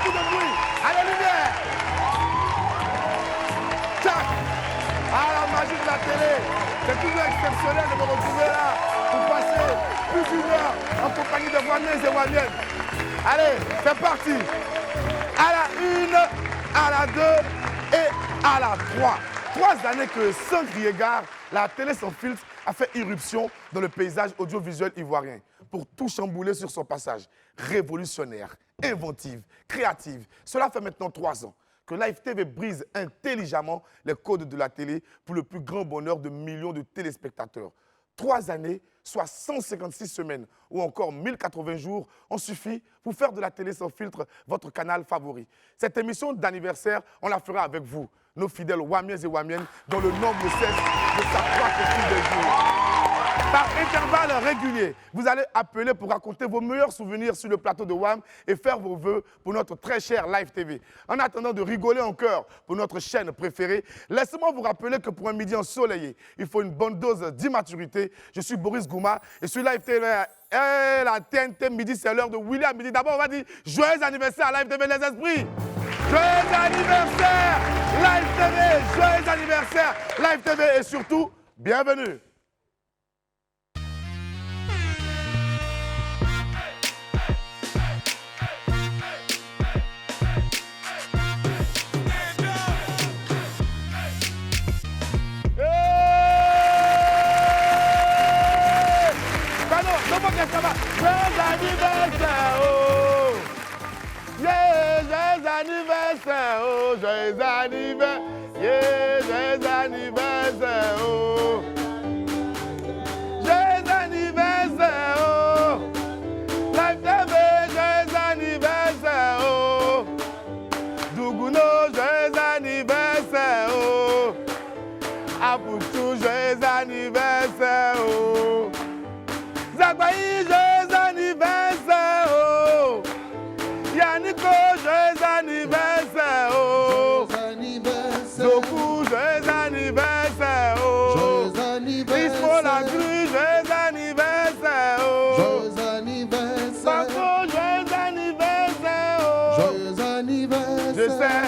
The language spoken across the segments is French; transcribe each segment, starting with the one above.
beaucoup de bruit. Allez, lumière. Tchac. Ah, la magie de la télé. C'est toujours exceptionnel de me retrouver là pour passer plus d'une heure en compagnie de Wamiens et Wamiennes. Allez, c'est parti. À la 1, à la 2 et à la 3. 3 années que sans crier gare, la télé sans filtre a fait irruption dans le paysage audiovisuel ivoirien pour tout chambouler sur son passage. Révolutionnaire, inventive, créative. Cela fait maintenant 3 ans que Live TV brise intelligemment les codes de la télé pour le plus grand bonheur de millions de téléspectateurs. 3 années, soit 156 semaines ou encore 1080 jours ont suffi pour faire de la télé sans filtre votre canal favori. Cette émission d'anniversaire, on la fera avec vous, nos fidèles Wamiens et Wamiennes, dont le nombre cesse de s'accroître au fil des jours. Par intervalles réguliers, vous allez appeler pour raconter vos meilleurs souvenirs sur le plateau de WAM et faire vos vœux pour notre très chère Live TV. En attendant de rigoler en chœur pour notre chaîne préférée, laissez-moi vous rappeler que pour un midi ensoleillé, il faut une bonne dose d'immaturité. Je suis Boris Gouma et sur Live TV, la TNT midi, c'est l'heure de William Midi. D'abord, on va dire joyeux anniversaire à Live TV les esprits. Joyeux anniversaire Live TV, joyeux anniversaire Live TV et surtout, bienvenue. Joyeux anniversaire, oh! Yeah, joyeux anniversaire, oh! Joyeux anniversaire, yeah, joyeux anniversaire, oh! Joyeux anniversaire, oh! Live TV, joyeux anniversaire, oh! Dougouno, joyeux anniversaire, oh! Apoutou, joyeux anniversaire, oh! Zagbaï, joyeux anniversaire, oh! Yannico, joyeux anniversaire, oh! Doku, joyeux anniversaire, oh! Ispo la grue, joyeux anniversaire, oh! Paco, joyeux anniversaire, oh! Je sais,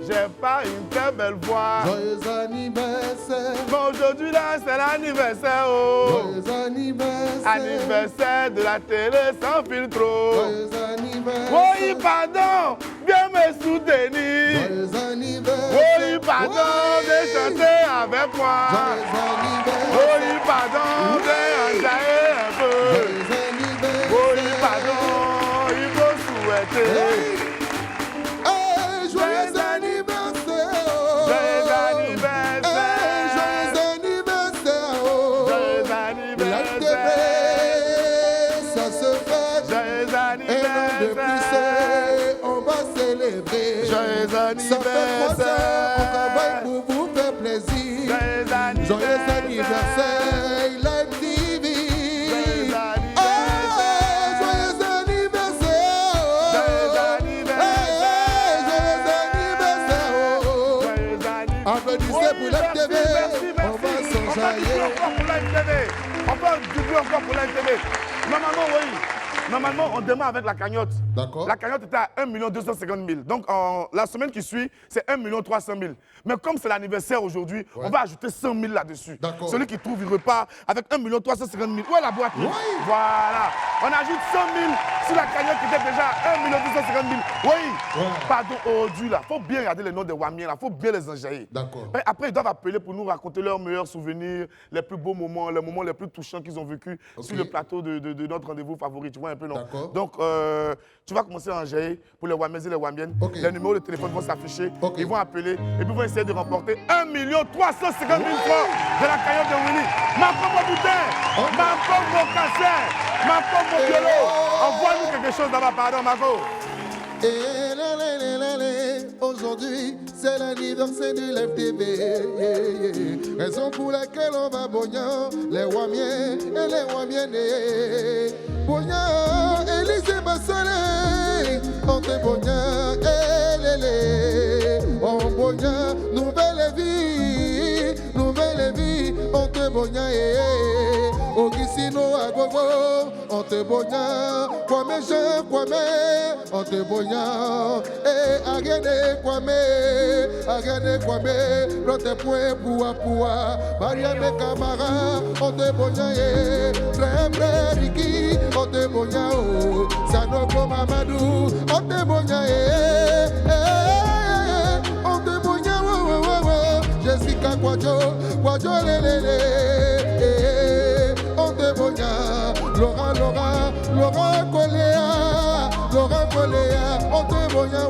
j'ai pas une très belle voix. Joyeux anniversaire. Mais aujourd'hui là, c'est l'anniversaire, oh! Joyeux anniversaire. Anniversaire de la télé sans filtre. Joyeux anniversaire. Oui, pardon, viens me soutenir. Joyeux anniversaire. Oui, pardon, viens chanter avec moi. Joyeux anniversaire. Oui, pardon, viens enjailler un peu. Joyeux anniversaire. Oui, pardon, il faut souhaiter. Hey, joyeux anniversaire. Joyeux anniversaire. Hey, joyeux anniversaire. Joyeux La TV, anniversaire. ça se fait. Joyeux Et non de plus, anniversaire. on va célébrer. Joyeux Ça fait 3 ans, on travaille anniversaire. pour vous faire plaisir. Joyeux anniversaire. Joyeux anniversaire, Live TV. Joyeux Ah, joyeux anniversaire. Joyeux anniversaire. Hey, joyeux anniversaire. Applaudissez pour Live TV. On va s'enjailler. Encore pour Live TV. On va doubler encore pour Live TV. Normalement, oui. Normalement, on démarre avec la cagnotte. D'accord. La cagnotte était à 1 250 000. Donc, la semaine qui suit, c'est 1 300 000. Mais comme c'est l'anniversaire aujourd'hui, Ouais. on va ajouter 100 000 là-dessus. D'accord. Celui qui trouve, il repart avec 1 350 000. Où est la boîte? Oui. Voilà. On ajoute 100 000 sur la cagnotte qui était déjà à 1 250 000. Oui. Ouais. Pardon, aujourd'hui, là. Il faut bien regarder les noms des Wamiens, là. Il faut bien les enjailler. D'accord. Mais après, ils doivent appeler pour nous raconter leurs meilleurs souvenirs, les plus beaux moments, les moments les plus touchants qu'ils ont vécu Ok. sur le plateau de notre rendez-vous favori. Tu vois un peu, non? D'accord. Donc, tu vas commencer à enjailler pour les Wamiens et les Wamiennes. Ok. Les numéros de téléphone vont s'afficher. Ok. Ils vont appeler et puis ils vont essayer de remporter 1 350 000 francs de la cagnotte de Willy. Ma pauvre boutin, Ok. ma pauvre cassin, ma pauvre violo. Envoie-nous quelque chose là-bas, pardon, Marco. Et aujourd'hui, c'est l'anniversaire de Live TV. Raison pour laquelle on va Bognan, les Wamiens et les Wamiennes. Bognan, Élysée Bassolé, entre Bognan et Lélé. On Bognan, nouvelle vie, entre Bognan et Ogissino à Gogo. on te bonya, Kwame Jean, Kwame, on te bonya, et Agene Kwame, l'autre point Poua, Mariame Camara, on te bonya, frère Ricky, on te bonya, Sanoko Mamadou, on te bonya, on te bonya, Jessica Kwadjo Lelele, on te bonya, Laura Colea, on te bonya,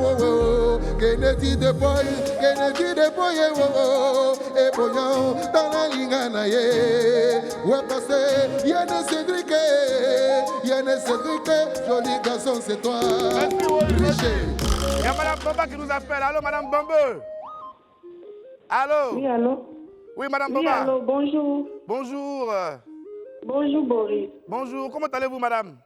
Kennedy de boy, et bonya, dans la lingana, ouais, parce que Yann Cédric, joli garçon, c'est toi. Merci, il y a Madame Bamba qui nous appelle. Allô, Madame Bamba. Allô? Oui, allô? Oui, Madame Oui, Bamba. allô, bonjour. Bonjour. Bonjour, Boris. Bonjour, comment allez-vous, Madame?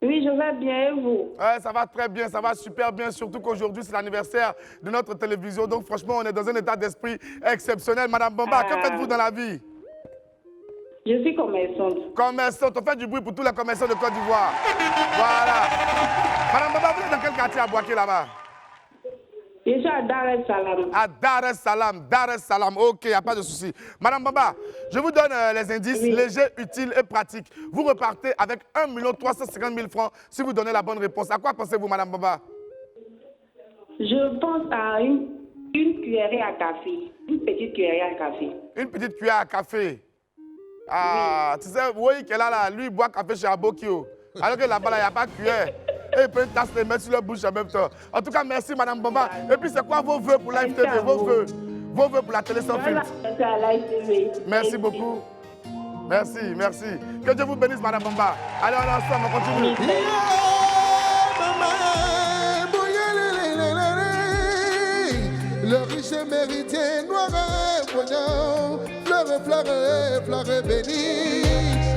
Oui, je vais bien, et vous? Ouais, ça va très bien, ça va super bien, surtout qu'aujourd'hui, c'est l'anniversaire de notre télévision. Donc, franchement, on est dans un état d'esprit exceptionnel. Madame Bamba, que faites-vous dans la vie? Je suis commerçante. Commerçante, on fait du bruit pour tous les commerçants de Côte d'Ivoire. Voilà. Madame Bamba, vous êtes dans quel quartier à Boaké, là-bas? Je suis à Dar es Salaam. À Dar es Salaam, ok, il n'y a pas de souci. Madame Bamba, je vous donne les indices légers, utiles et pratiques. Vous repartez avec 1 350 000 francs si vous donnez la bonne réponse. À quoi pensez-vous, Madame Bamba? Je pense à une cuillerée à café. Une petite cuillerée à café. Une petite cuillère à café. Ah, tu sais, oui, qu'elle a là, lui, il boit café chez Abokio. Alors que là-bas, il n'y a pas de cuillère. Et il peut une tasse de mettre sur la bouche en même temps. En tout cas, merci, Madame Bamba. Et puis, c'est quoi vos vœux pour Live TV? Vos vœux pour la télé sans filtre. Merci beaucoup. Merci. Que Dieu vous bénisse, Madame Bamba. Allez, on est ensemble, on continue. Le riche mérité, noir et poignant, fleur bénie,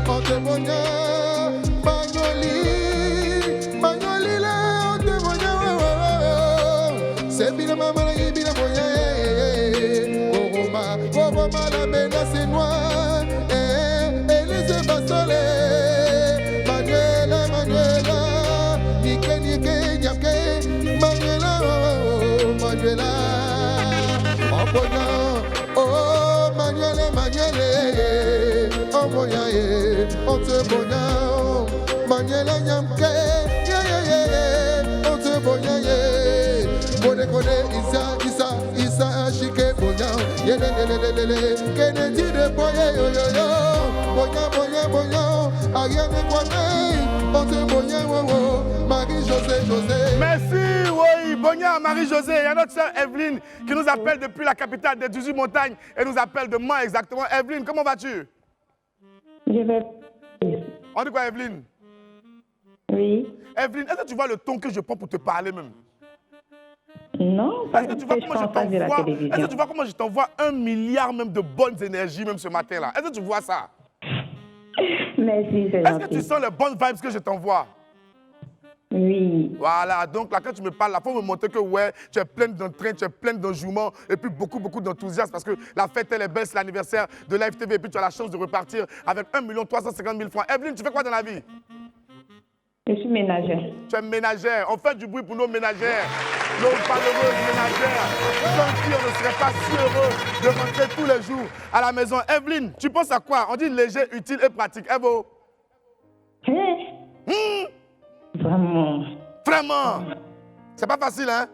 on te boignant, Magnoli, là, on te boignant, c'est bien maman, bien moyen, Roma, la menace est noire, Élise Bassolé, Manuela, Nike, Nyake, Manuela, oh Manuele, oh moyaye, on te bonya, Manuela Nyamke, on te bonya, Kone, Isa, Ashike bonya, Kennedy de boye, bonya, Ariane Kwame, on te bonya, Marie-José. Merci, oui, Bonya, Marie-José. Il y a notre sœur Evelyne qui nous appelle depuis la capitale des 18 montagnes et nous appelle de Mans exactement. Evelyne, comment vas-tu? Je vais. On dit quoi, Evelyne? Oui. Evelyne, est-ce que tu vois le ton que je prends pour te parler même? Non, Est-ce que tu vois comment je t'envoie? Est-ce que tu vois comment je t'envoie 1 milliard même de bonnes énergies même ce matin-là? Est-ce que tu vois ça? Merci, c'est Est-ce que gentil. tu sens les bonnes vibes que je t'envoie? Oui. Voilà, donc là, quand tu me parles, il faut me montrer que ouais, tu es pleine d'entrain, tu es pleine d'enjouement et puis beaucoup d'enthousiasme parce que la fête, elle est belle, c'est l'anniversaire de Live TV et puis tu as la chance de repartir avec 1 350 000 francs. Evelyne, tu fais quoi dans la vie? Je suis ménagère. Tu es ménagère. On fait du bruit pour nos ménagères, nos valeureuses ménagères, sans qui on ne serait pas si heureux de rentrer tous les jours à la maison. Evelyne, tu penses à quoi? On dit léger, utile et pratique. Evo? Vraiment. Vraiment? C'est pas facile, hein?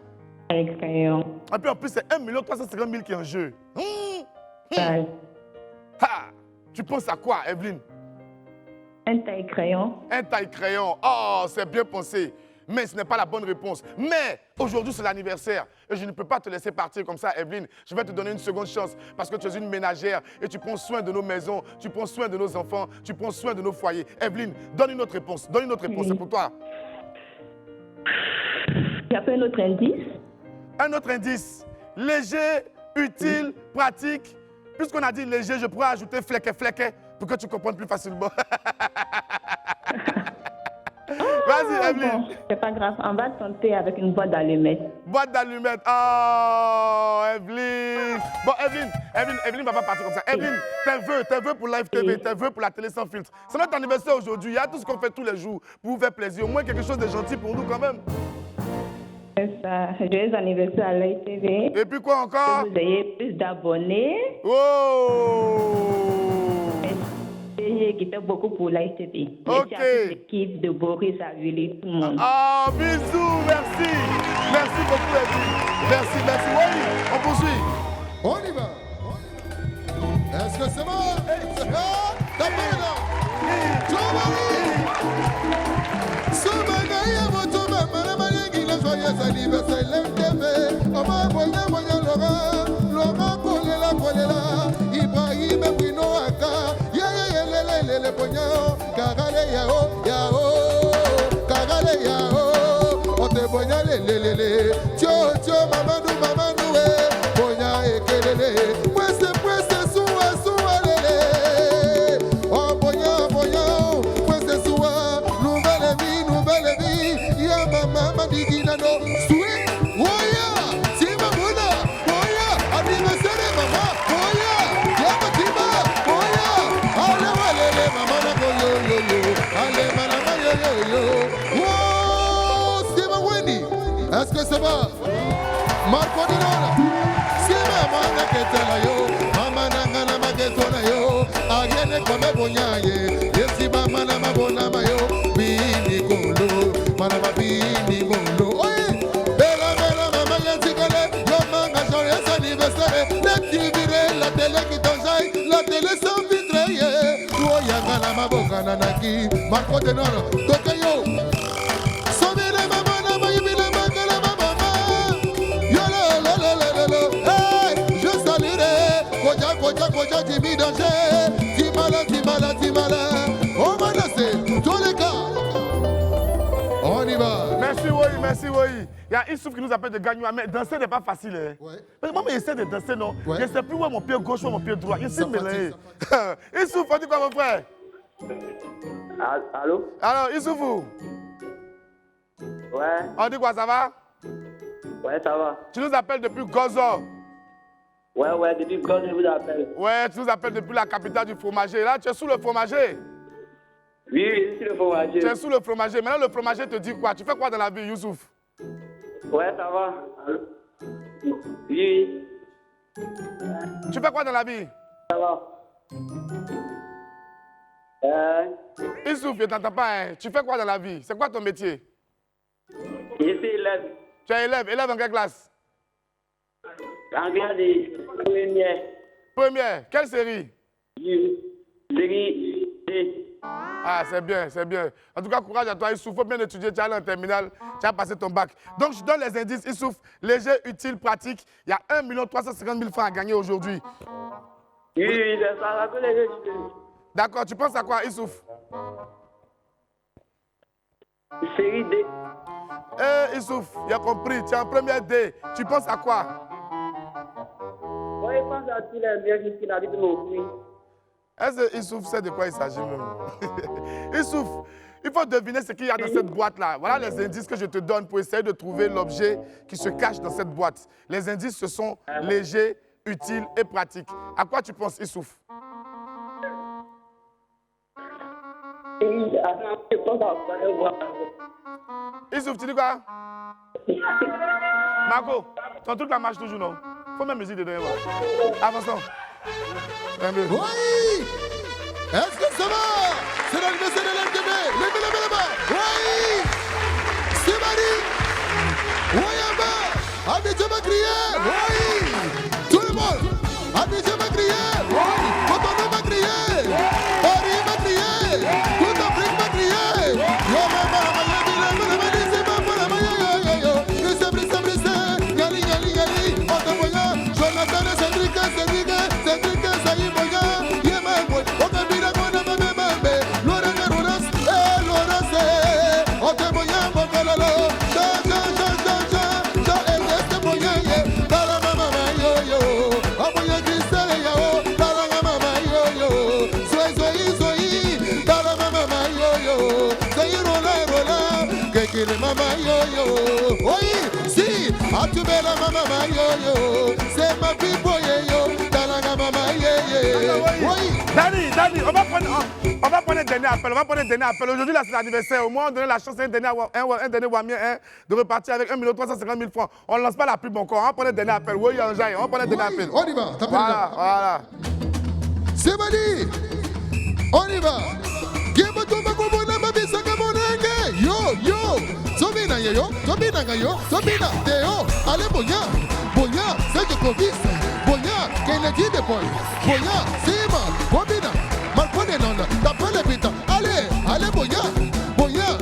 Avec crayon. Et puis en plus, c'est 1 350 000 qui est en jeu. Ouais. Ha! Tu penses à quoi, Evelyne? Un taille-crayon. Un taille-crayon. Oh, c'est bien pensé. Mais ce n'est pas la bonne réponse. Mais aujourd'hui, c'est l'anniversaire. Et je ne peux pas te laisser partir comme ça, Evelyne. Je vais te donner une seconde chance parce que tu es une ménagère et tu prends soin de nos maisons, tu prends soin de nos enfants, tu prends soin de nos foyers. Evelyne, donne une autre réponse. Donne une autre réponse, Oui. c'est pour toi. Il y a pas un autre indice? Un autre indice. Léger, utile, pratique. Puisqu'on a dit léger, je pourrais ajouter fleque pour que tu comprennes plus facilement. Vas-y, Evelyne. Bon, c'est pas grave, on va tenter avec une boîte d'allumettes. Boîte d'allumettes. Oh, Evelyne. Bon, Evelyne va pas partir comme ça. Evelyne, tes vœux pour Live TV, tes vœux pour la télé sans filtre. C'est notre anniversaire aujourd'hui. Il y a tout ce qu'on fait tous les jours pour vous faire plaisir. Au moins quelque chose de gentil pour nous quand même. C'est ça. Joyeux anniversaire à Live TV. Et puis quoi encore? Que vous ayez plus d'abonnés. Oh! Et qui fait beaucoup pour Live TV. Ok. Merci à toute l'équipe de Boris, à Willy, tout le monde. Ah, bisous, merci. Merci beaucoup, Evelyne. Merci. Oui, on poursuit. On y va. Est-ce que c'est bon? T'as pas joyeux anniversaire, LMTV. Oma boya boya Laurent kolela. Ibrahim Bruno Aka. Le boya. Karale yao. Ote boya le. Tio mamadou boya ekelele. Pwese suwa lele. Oh boya. Pwese suwa. Nouvelle vie. Ya mama digina no. Sweet. Woya. Tima muna. Woya. Anniversaire mama. Woya. Yama tima. Woya. Ale mama na yo. Ale mama yo. Wow. Steve Wendy. Est-ce que ça va? Marco Dinora. Sima mama ketela yo. Mama nangana maketona yo. Agene kome bonyaye. Yesi mama na mabona mayo. Bini kolo. Manama bini kolo. Oye. Bella mama yentikale. Yo manga joyeux anniversaire. La TV, la télé qui t'enjaille. La télé sans vitre. Oya ngana maboka nanaki. Marco Dinora. Tokayo. Somile mama na mayibile makala mama. Hey, je saluerai Koja Jimmy Danger. Timala. On va danser tous les cas. On y va. Merci, oui. Il y a Issouf qui nous appelle de Gagnoua, mais danser n'est pas facile. Hein. Ouais. Mais moi, j'essaie de danser, non? Ouais. Je ne sais plus où est mon pied gauche ou mon pied droit. Ici, Ça mêlé. fatigue, Issouf, on dit quoi, mon frère? Allô? Alors, Issoufou, Ouais, on dit quoi, ça va? ouais, ça va. Tu nous appelles depuis Gozo. Ouais, depuis quand je vous appelle? Ouais, tu nous appelles depuis la capitale du fromager. Là, tu es sous le fromager. Oui, je suis le fromager. Tu es sous le fromager. Maintenant, le fromager te dit quoi? Tu fais quoi dans la vie, Youssouf? Ouais, ça va. Allô? Oui, Tu fais quoi dans la vie? ça va. Issouf, je ne t'entends pas. Hein. Tu fais quoi dans la vie? C'est quoi ton métier? Je suis élève. Tu es élève. Élève en quelle classe? En classe de première. Première. Quelle série? Série D. Ah, c'est bien. En tout cas, courage à toi, Issouf. Il faut bien étudier. Tu es allé en terminale. Tu as passé ton bac. Donc, je donne les indices. Issouf, léger, utile, pratique. Il y a 1 350 000 francs à gagner aujourd'hui. Oui, c'est ça. Que les études. D'accord. Tu penses à quoi, Issouf? Série D. Issouf, il a compris. Tu es en première D. Tu penses à quoi? Moi, je pense à tous les biens qui sont dans mon fruit. Est-ce que Issouf sait de quoi il s'agit même? Issouf, il faut deviner ce qu'il y a dans cette boîte-là. Voilà les indices que je te donne pour essayer de trouver l'objet qui se cache dans cette boîte. Les indices, ce sont légers, utiles et pratiques. À quoi tu penses, Issouf? Je pense à quoi? Issouf, tu dis quoi? Marco, ton truc là marche toujours, non? Faut même musique dedans. Avançons. Oui. Est-ce que ça va? C'est l'anniversaire de l'MTV. Levez la main. Oui. C'est Marie. Oui, Abidjan va crier. Oui. Tout le monde. Abidjan va crier. Oui. Cotonou va crier. Paris va crier. Toute Afrique va crier. Yo, maman, Bala mama kele mama yo. Oui, si, atubela mama yo. C'est ma pipo yo. Dalanga mama ye. Oui. Dani, on va prendre un dernier appel. Aujourd'hui, là, c'est l'anniversaire. Au moins, on donne la chance à un dernier Wamien de repartir avec 1 350 000 francs. On ne lance pas la pub encore. On va prendre un dernier appel. Oui, on prend un dernier appel. On y va. Voilà. C'est Mali. On y va. Yo. Zobina Théo. Allez, Boya, c'est de Covis. Boya, Kennedy de Boy. Boya, Sima, Bobina. Malpone non, t'appelles les pita. Allez, Boya,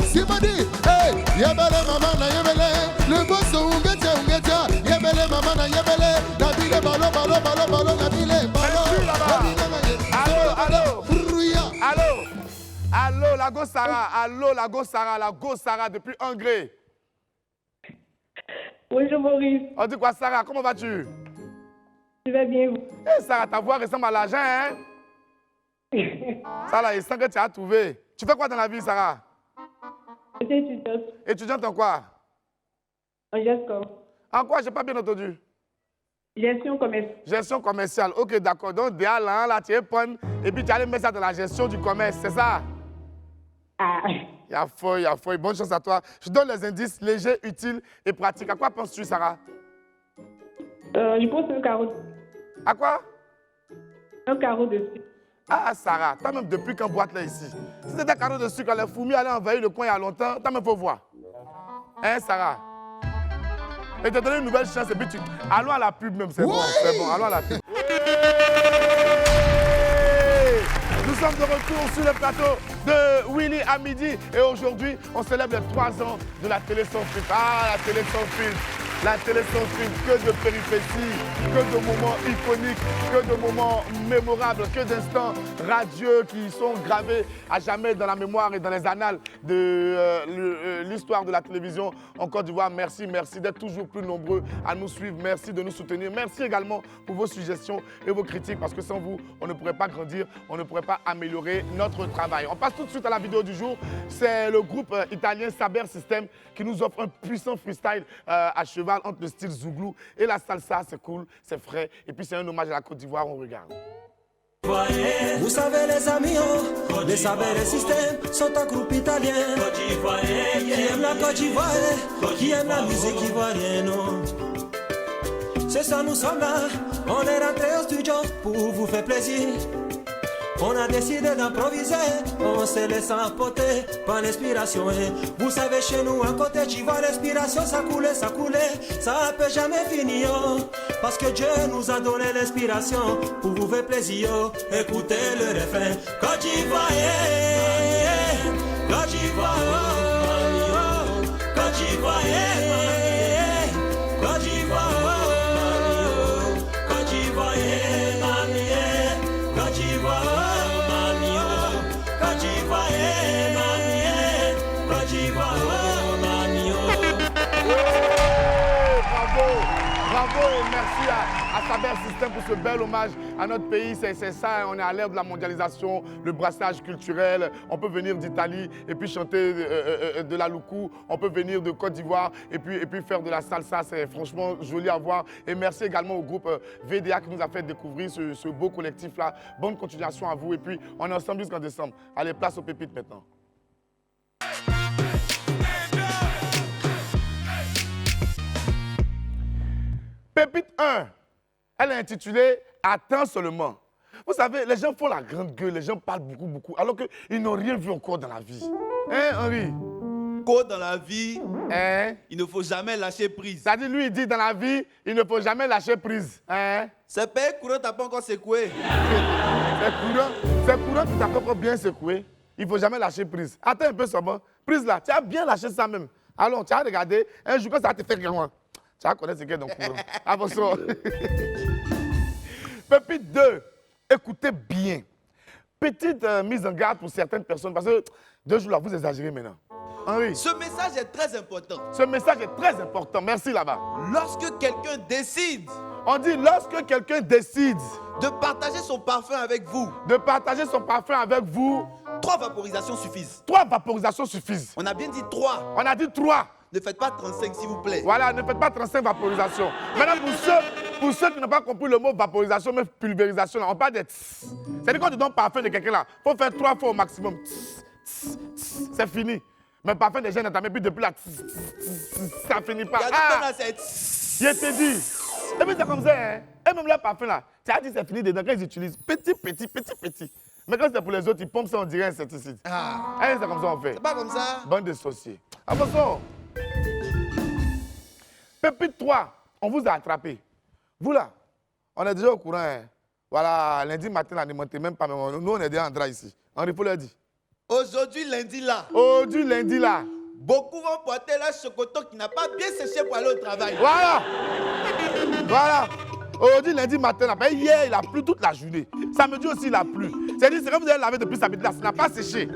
Simadi. Hey, Yabele, maman, Yabele. Le boss, Ungetia. Yabele, maman, Yabele. Nabile, ballon, Nabile, ballon. Allô, la go Sarah. La go Sarah depuis Hongrie. Bonjour Maurice. On dit quoi, Sarah? Comment vas-tu? Je vais bien, vous? Hey, Sarah, ta voix ressemble à l'argent, hein? Ça là, il sent que tu as trouvé. Tu fais quoi dans la vie, Sarah? Je suis étudiante. Étudiante en quoi? En gestion. En quoi? J'ai pas bien entendu. Gestion commerciale. Gestion commerciale. Ok, d'accord. Donc, déjà là, tu es bonne. Et puis, tu allais mettre ça dans la gestion du commerce, c'est ça? Ah. Il y a feuille. Bonne chance à toi. Je donne les indices légers, utiles et pratiques. À quoi penses-tu, Sarah? Je pense un carreau. À quoi? Un carreau dessus. Ah, Sarah, toi même depuis quand boîte là ici? Si c'était un carreau de sucre, les fourmis allaient envahir le coin il y a longtemps, toi même faut voir. Hein, Sarah? Et te donner une nouvelle chance et puis tu... Allons à la pub même, c'est bon, allons à la pub. Nous sommes de retour sur le plateau de Winnie à midi et aujourd'hui, on célèbre les 3 ans de la télé sans filtre. Ah, la télé sans filtre. La télé sans filtre, que de péripéties, que de moments iconiques, que de moments mémorables, que d'instants radieux qui sont gravés à jamais dans la mémoire et dans les annales de l'histoire de la télévision en Côte d'Ivoire. Merci d'être toujours plus nombreux à nous suivre. Merci de nous soutenir. Merci également pour vos suggestions et vos critiques parce que sans vous, on ne pourrait pas grandir, on ne pourrait pas améliorer notre travail. On passe tout de suite à la vidéo du jour. C'est le groupe italien Saber System qui nous offre un puissant freestyle à cheval entre le style Zouglou et la salsa. C'est cool, c'est frais et puis c'est un hommage à la Côte d'Ivoire. On regarde. Vous savez les amis, les Saber System sont un groupe italien qui aime la Côte d'Ivoire, qui aime la musique ivoirienne. C'est ça, nous sommes là, on est rentré au studio pour vous faire plaisir. On a décidé d'improviser, on s'est laissé emporter par l'inspiration. Vous savez, chez nous, à côté d'Ivoire, l'inspiration, ça coulait, ça peut jamais finir. Parce que Dieu nous a donné l'inspiration pour vous faire plaisir. Écoutez le refrain. Côte d'Ivoire, Côte d'Ivoire, Côte d'Ivoire, Côte d'Ivoire, Côte d'Ivoire, Côte d'Ivoire. Bravo et merci à Saber System pour ce bel hommage à notre pays. C'est ça, on est à l'ère de la mondialisation, le brassage culturel. On peut venir d'Italie et puis chanter de la loukou. On peut venir de Côte d'Ivoire et puis faire de la salsa. C'est franchement joli à voir. Et merci également au groupe VDA qui nous a fait découvrir ce beau collectif-là. Bonne continuation à vous. Et puis, on est ensemble jusqu'en décembre. Allez, place aux pépites maintenant. Pépite 1, elle est intitulée « Attends seulement ». Vous savez, les gens font la grande gueule, les gens parlent beaucoup, alors qu'ils n'ont rien vu encore dans la vie. Hein, Henri? Dans la vie, il ne faut jamais lâcher prise. Ça dit, lui, il dit dans la vie, il ne faut jamais lâcher prise. Hein? C'est pas courant, t'as pas encore secoué. C'est courant que t'as pas encore bien secoué. Il ne faut jamais lâcher prise. Attends un peu seulement. Prise là, tu as bien lâché ça même. Alors, tu as regardé, un jour, quand ça te fait comment? Tu vas connaître ce qu'il y a dans le courant. Attention. Pépite 2, écoutez bien. Petite mise en garde pour certaines personnes, parce que 2 jours là, vous exagérez maintenant. Henri. Ce message est très important. Ce message est très important. Merci là-bas. Lorsque quelqu'un décide On dit lorsque quelqu'un décide de partager son parfum avec vous, de partager son parfum avec vous, 3 vaporisations suffisent. 3 vaporisations suffisent. On a bien dit 3. On a dit 3. Ne faites pas 35 s'il vous plaît. Voilà, ne faites pas 35 vaporisations. Maintenant, pour ceux qui n'ont pas compris le mot vaporisation, mais pulvérisation, là, on parle de tss. C'est-à-dire quand tu donnes parfum de quelqu'un là, il faut faire 3 fois au maximum. Tss, tss, tss. C'est fini. Mais le parfum des jeunes n'entend puis depuis là, tss, tss, tss, ça finit pas. Il y a des là, c'est Je te dis. Et puis c'est comme ça, hein. Et même le parfum là, tu as dit c'est fini dedans, quand ils utilisent petit. Mais quand c'est pour les autres, ils pompent ça, on dirait insecticide. Ah. Et c'est comme ça on fait. C'est pas comme ça. Bande de sorciers. Attention. Pépite 3, on vous a attrapé. Vous là, on est déjà au courant. Hein. Voilà, lundi matin, on ne montait même pas. Nous, on est déjà en drap ici. Henri faut leur dire. Aujourd'hui, lundi là. Aujourd'hui, lundi là. Beaucoup vont porter leur chocoto qui n'a pas bien séché pour aller au travail. Voilà. Voilà. Aujourd'hui, lundi matin, là, hier, il a plu toute la journée. Samedi aussi, il a plu. C'est-à-dire, c'est comme vous avez lavé depuis samedi là, ça n'a pas séché.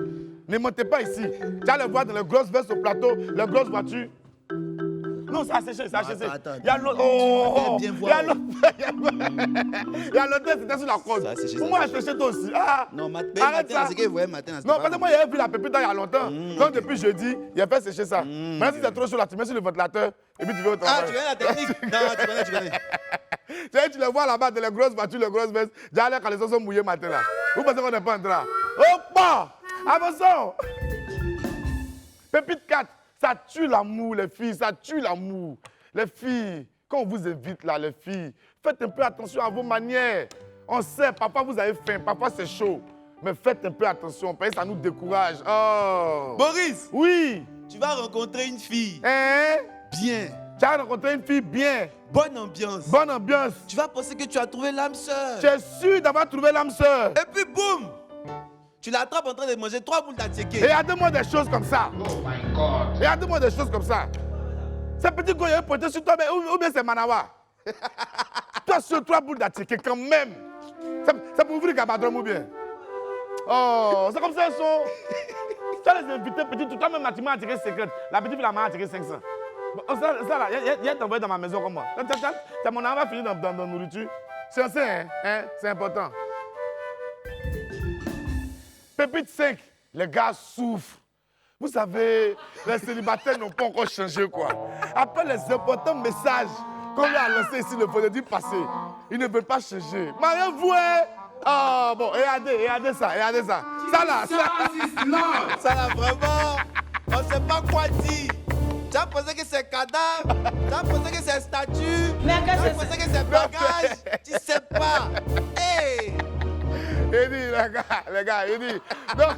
Ne montez pas ici. Tu vas le voir dans les grosses vestes au plateau, les grosses voitures. Non, ça a séché, ça a séché. Il y a l'autre. Oh, il y a l'autre. Il y a l'autre, c'était sur la côte. Pour moi, c'est séché toi aussi. Ah, non, arrête matin, ça. c'est que vous voyez matin. Non, parce que moi, j'avais vu la pépite il y a longtemps. Donc, depuis jeudi, il a fait sécher ça. Maintenant, si c'est trop chaud, là, tu mets sur le ventilateur et puis tu vas au travail. Ah, tu connais la technique? Non, tu connais. Tu les vois là-bas dans les grosses voitures, les grosses vestes. Déjà, quand les gens sont mouillés matin là. Vous pensez qu'on n'est pas en train? Oh, bon! Avançons! Pépite 4. Ça tue l'amour, les filles, ça tue l'amour. Les filles, quand on vous invite là, les filles, faites un peu attention à vos manières. On sait, parfois vous avez faim, parfois c'est chaud. Mais faites un peu attention, parce que ça nous décourage. Oh. Boris! Oui! Tu vas rencontrer une fille. Hein? Bien. Tu as rencontré une fille bien. Bonne ambiance. Bonne ambiance. Tu vas penser que tu as trouvé l'âme sœur. Tu es sûr d'avoir trouvé l'âme sœur. Et puis boum! Tu l'attrapes en train de manger 3 boules d'attiqué. Et regardez-moi des choses comme ça. Oh my God. Regardez-moi des choses comme ça. Ce petit gars, il a pointé sur toi, mais ou bien c'est Manawa. Toi, sur 3 boules d'attiqué quand même. C'est pour ouvrir Gabadrom ou bien. Oh, c'est comme ça ils sont. Tu as les invités petits, toi-même, tu m'as attiré secrète. La petite fille, elle m'a attiré 500. Bon, ça là, il y a t'envoyé dans ma maison comme moi. C'est mon enfant fini dans la nourriture. C'est un hein? C'est important. Pépite 5, les gars souffrent. Vous savez, les célibataires n'ont pas encore changé, quoi. Après les importants messages qu'on lui a lancés ici le vendredi passé, ils ne veulent pas changer. Mariez-vous, hein? Oh, bon, regardez ça. Ça là, vraiment, on ne sait pas quoi dire. Tu as pensé que c'est cadavre, tu as pensé que c'est statue, tu as pensé que c'est bagage, tu ne sais pas. Hey! Il dit, les gars, il dit. Donc...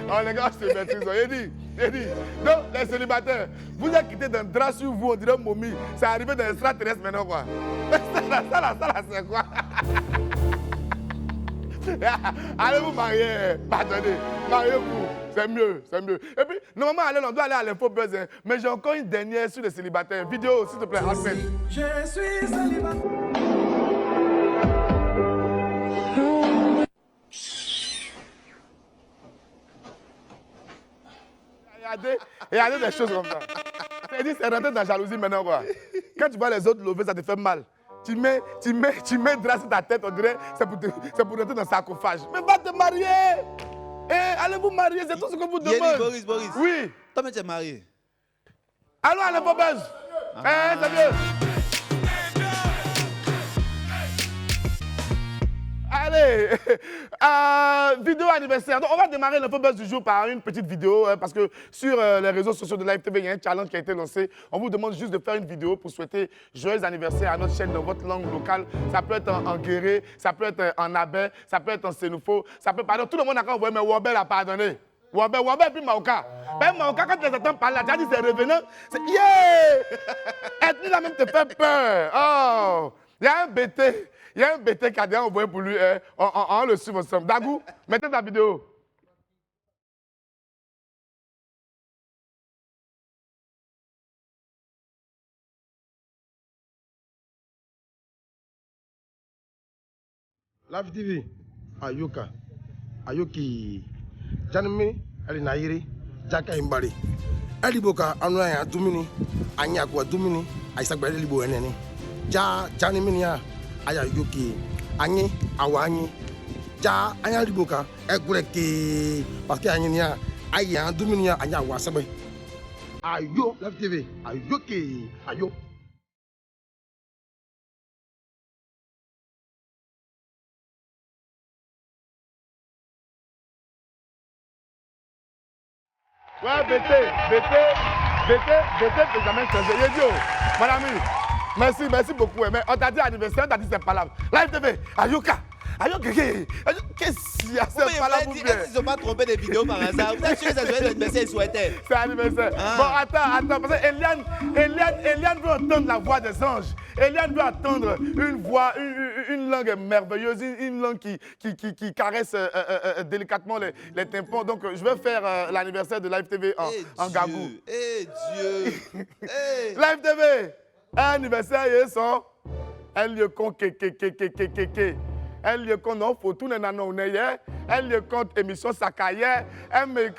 oh, les gars, je te maîtrise. Il dit. Donc, les célibataires, vous êtes quittés d'un drap sur vous, on dirait momie. C'est arrivé dans l'extraterrestre maintenant, quoi. Ça là, c'est quoi? Allez vous marier. Attendez, mariez-vous. C'est mieux. Et puis, normalement, on doit aller à l'info buzz. Hein. Mais j'ai encore une dernière sur les célibataires. Vidéo, s'il te plaît, Ahmed. Je suis célibataire. Regardez des choses comme ça. C'est rentré dans la jalousie maintenant, quoi. Quand tu vois les autres lever, ça te fait mal. Tu mets drap sur ta tête, on dirait c'est pour rentrer dans le sarcophage. Mais va te marier! Allez vous marier, c'est tout ce qu'on vous demande. Boris. Oui. Toi, mais tu es marié. Allons à l'info buzz. C'est mieux. Allez, vidéo anniversaire. Donc, on va démarrer l'info buzz du jour par une petite vidéo parce que sur les réseaux sociaux de Live TV, il y a un challenge qui a été lancé. On vous demande juste de faire une vidéo pour souhaiter joyeux anniversaire à notre chaîne dans votre langue locale. Ça peut être en guéré, ça peut être en abé, ça peut être en sénoufo, ça peut pardon. Tout le monde a envoyé, mais Wabel a pardonné. Wabel et puis Maoka. Ben Maoka, quand les entends parler, tu as dit c'est revenant. C'est yeah! Ethnie là même te fait peur. Oh! Il y a un BT qui a déjà envoyé pour lui. On le suit ensemble. Dagou, mettez ta vidéo. Live TV, Ayoka, Ayoki, Janme, Ali Nairi, Jaka Imbari. Ali Boka, Anwaya, Dumini, Anyakwa Dumini, Isabel Libo Eneni. Jani Minia, Aya Yuki, Ani, Awani. Ja, Anya Liboka, Egreki, parce que Anya, Aya Duminia, Anya Wasabe. Ayo, Live TV, Ayoki, Ayo. Ouais, BT, t'es jamais changé. Yedio, mon ami, merci beaucoup. Mais on t'a dit anniversaire, on t'a dit c'est pas là. Live TV, Ayoka. Qu'est-ce qu'il y a? C'est pas là pour bien. Est-ce qu'ils n'ont pas trompé des vidéos par hasard? Vous êtes sûr que c'est joyeux l'anniversaire, ils souhaitaient. C'est anniversaire. Bon, attends, parce que Eliane veut entendre la voix des anges. Eliane veut entendre une voix, une langue merveilleuse, une langue qui caresse délicatement les tympans. Donc, je vais faire l'anniversaire de Live TV en gagou. Eh Dieu! Live TV, anniversaire, ils sont. Elle y compte elle y compte non faut tout les nanos elle y compte émission Sakaye elle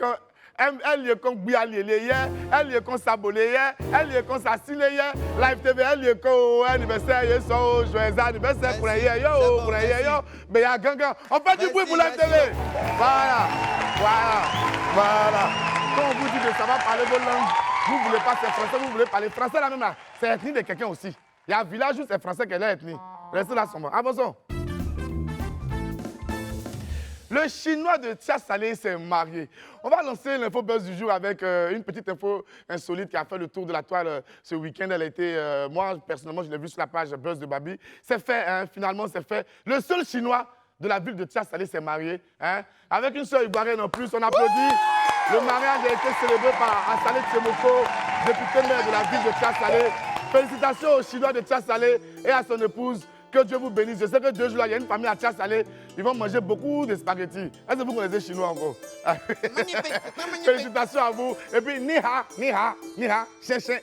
y compte Bialélé elle y compte Sabolé elle y compte Sassile Live TV elle y compte anniversaire ils sont joyeux anniversaire pour les yo mais il y a gangan on fait du bruit pour Live TV voilà quand on vous dit que ça va parler vos langues vous voulez pas faire français vous voulez parler français là même là c'est ethnie de quelqu'un aussi il y a un village où c'est français qu'elle est ethnie restez là sombre avançons. Le Chinois de Tia Salé s'est marié. On va lancer l'info buzz du jour avec une petite info insolite qui a fait le tour de la toile ce week-end. Elle a été, moi personnellement, je l'ai vu sur la page Buzz de Babi. C'est fait, hein, finalement, c'est fait. Le seul Chinois de la ville de Tia Salé s'est marié, hein, avec une sœur ivoirienne en plus. On applaudit. Le mariage a été célébré par Assalé Tsemoko, député maire de la ville de Tia Salé. Félicitations au Chinois de Tia Salé et à son épouse. Que Dieu vous bénisse. Je sais que 2 jours là, il y a une famille à Tia Salé. Ils vont manger beaucoup de spaghettis. Est-ce que vous connaissez chinois encore? Félicitations à vous. Et puis, niha, cherchez.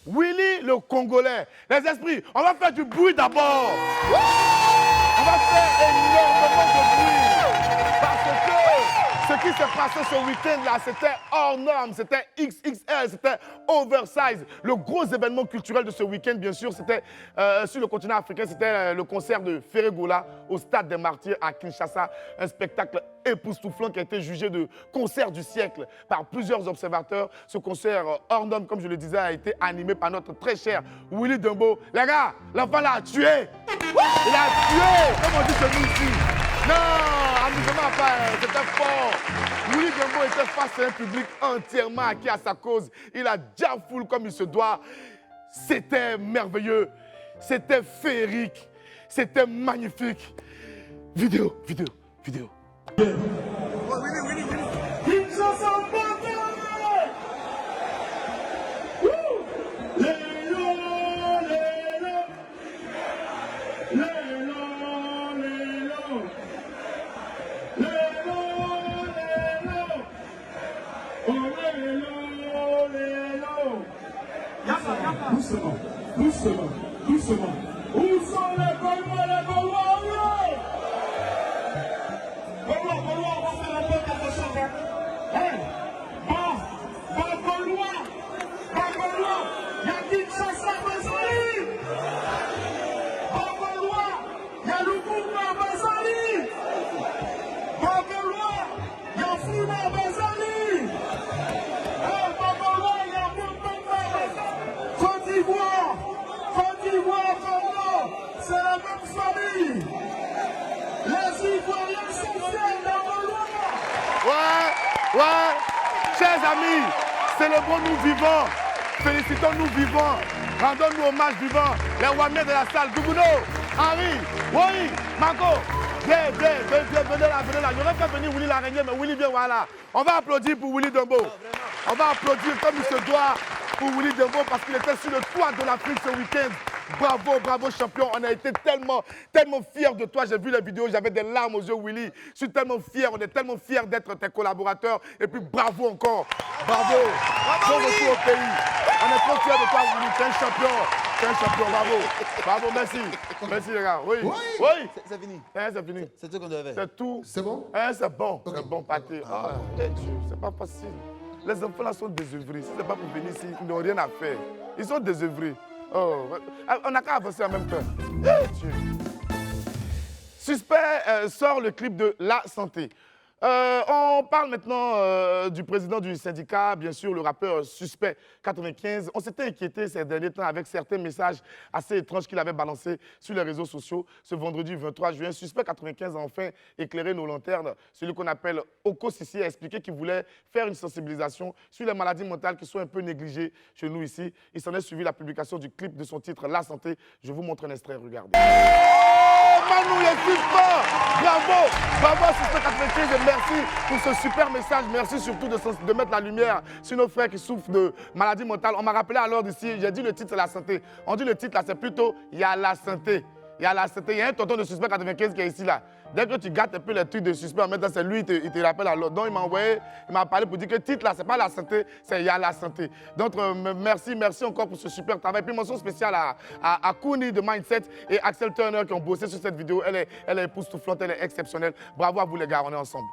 Willy le Congolais. Les esprits, on va faire du bruit d'abord. On va faire énormément de bruit. Parce que ce qui s'est passé ce week-end-là, c'était hors norme, c'était XXL, c'était oversize. Le gros événement culturel de ce week-end, bien sûr, c'était sur le continent africain, c'était le concert de Ferregola au Stade des Martyrs à Kinshasa. Un spectacle époustouflant qui a été jugé de concert du siècle par plusieurs observateurs. Ce concert hors norme, comme je le disais, a été animé par notre très cher Willy Dembo. Les gars, l'enfant l'a tué. Il a tué, comme on dit chez nous ici. Non, amusement pas, c'était fort. Willy Dembo était face à un public entièrement acquis à sa cause. Il a déjà foule comme il se doit. C'était merveilleux, c'était féerique, c'était magnifique. Vidéo. Doucement. Où sont les Gaulois? Gaulois, on va faire un peu quelque chose. Hey, Gaulois, il y a Kinshasa Bazali. Gaulois, il y a Lumumba Bazali. Gaulois, il y a Fuma Bazali. Gaulois, il y a Moutoumba Bazali. Côte d'Ivoire, Congo, c'est la même famille. Les Ivoiriens sont fiers dans le Gaulois. Ouais. Chers amis, célébrons-nous vivants. Félicitons-nous vivants. Rendons-nous hommage vivant. Les Wamiens de la salle. Gouguno, Henri, Woi, Marco. Venez là. J'aurais fait venir Willy l'araignée, mais Willy vient, voilà. On va applaudir pour Willy Dembo. On va applaudir comme il se doit pour Willy Dembo parce qu'il était sur le toit de l'Afrique ce week-end. Bravo, bravo champion. On a été tellement fiers de toi. J'ai vu les vidéos, j'avais des larmes aux yeux, Willy. Je suis tellement fier, on est tellement fiers d'être tes collaborateurs. Et puis bravo encore. Bravo. Bon retour au pays. On est trop fiers de toi, Willy. T'es un champion. T'es un champion, bravo. Bravo, merci. Merci les gars. Oui. Oui. C'est fini. C'est fini. C'est tout qu'on devait. C'est tout. C'est bon? C'est bon. Okay. C'est bon, pâté. C'est pas facile. Les enfants là sont désœuvrés. Si c'est pas pour venir ici, ils n'ont rien à faire. Ils sont désœuvrés. Oh, on n'a qu'à avancer en même temps. Dieu. Suspect sort le clip de La Santé. On parle maintenant du président du syndicat, bien sûr, le rappeur Suspect 95. On s'était inquiété ces derniers temps avec certains messages assez étranges qu'il avait balancés sur les réseaux sociaux. Ce vendredi 23 juin, Suspect 95 a enfin éclairé nos lanternes. Celui qu'on appelle Oko Sissi a expliqué qu'il voulait faire une sensibilisation sur les maladies mentales qui sont un peu négligées chez nous ici. Il s'en est suivi la publication du clip de son titre La Santé. Je vous montre un extrait, regardez. Manou les suspects! Bravo! Bravo Suspect 95 et merci pour ce super message. Merci surtout de mettre la lumière sur nos frères qui souffrent de maladies mentales. On m'a rappelé alors d'ici, j'ai dit le titre c'est La Santé. On dit le titre là, c'est plutôt Il y a la santé. Il y a la santé. Il y a un tonton de Suspect 95 qui est ici là. Dès que tu gâtes un peu les trucs de Suspect, en même temps c'est lui, il te rappelle à l'autre. Donc il m'a parlé pour dire que le titre là, c'est pas La Santé, c'est Il y a la santé. Donc merci encore pour ce super travail. Puis mention spéciale à Kouni de Mindset et Axel Turner qui ont bossé sur cette vidéo. Elle est époustouflante, elle est exceptionnelle. Bravo à vous les gars, on est ensemble.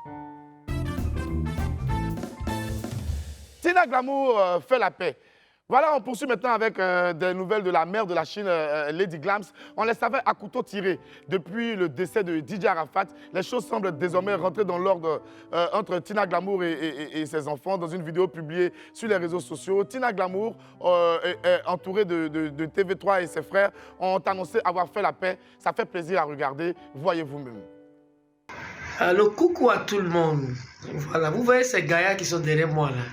Tina Glamour fait la paix. Voilà, on poursuit maintenant avec des nouvelles de la mère de la Chine, Lady Glams. On les savait à couteau tiré. Depuis le décès de DJ Arafat, les choses semblent désormais rentrer dans l'ordre entre Tina Glamour et ses enfants. Dans une vidéo publiée sur les réseaux sociaux, Tina Glamour, est entourée de TV3 et ses frères, ont annoncé avoir fait la paix. Ça fait plaisir à regarder. Voyez vous-même. Alors, coucou à tout le monde. Voilà, vous voyez ces gaillards qui sont derrière moi là.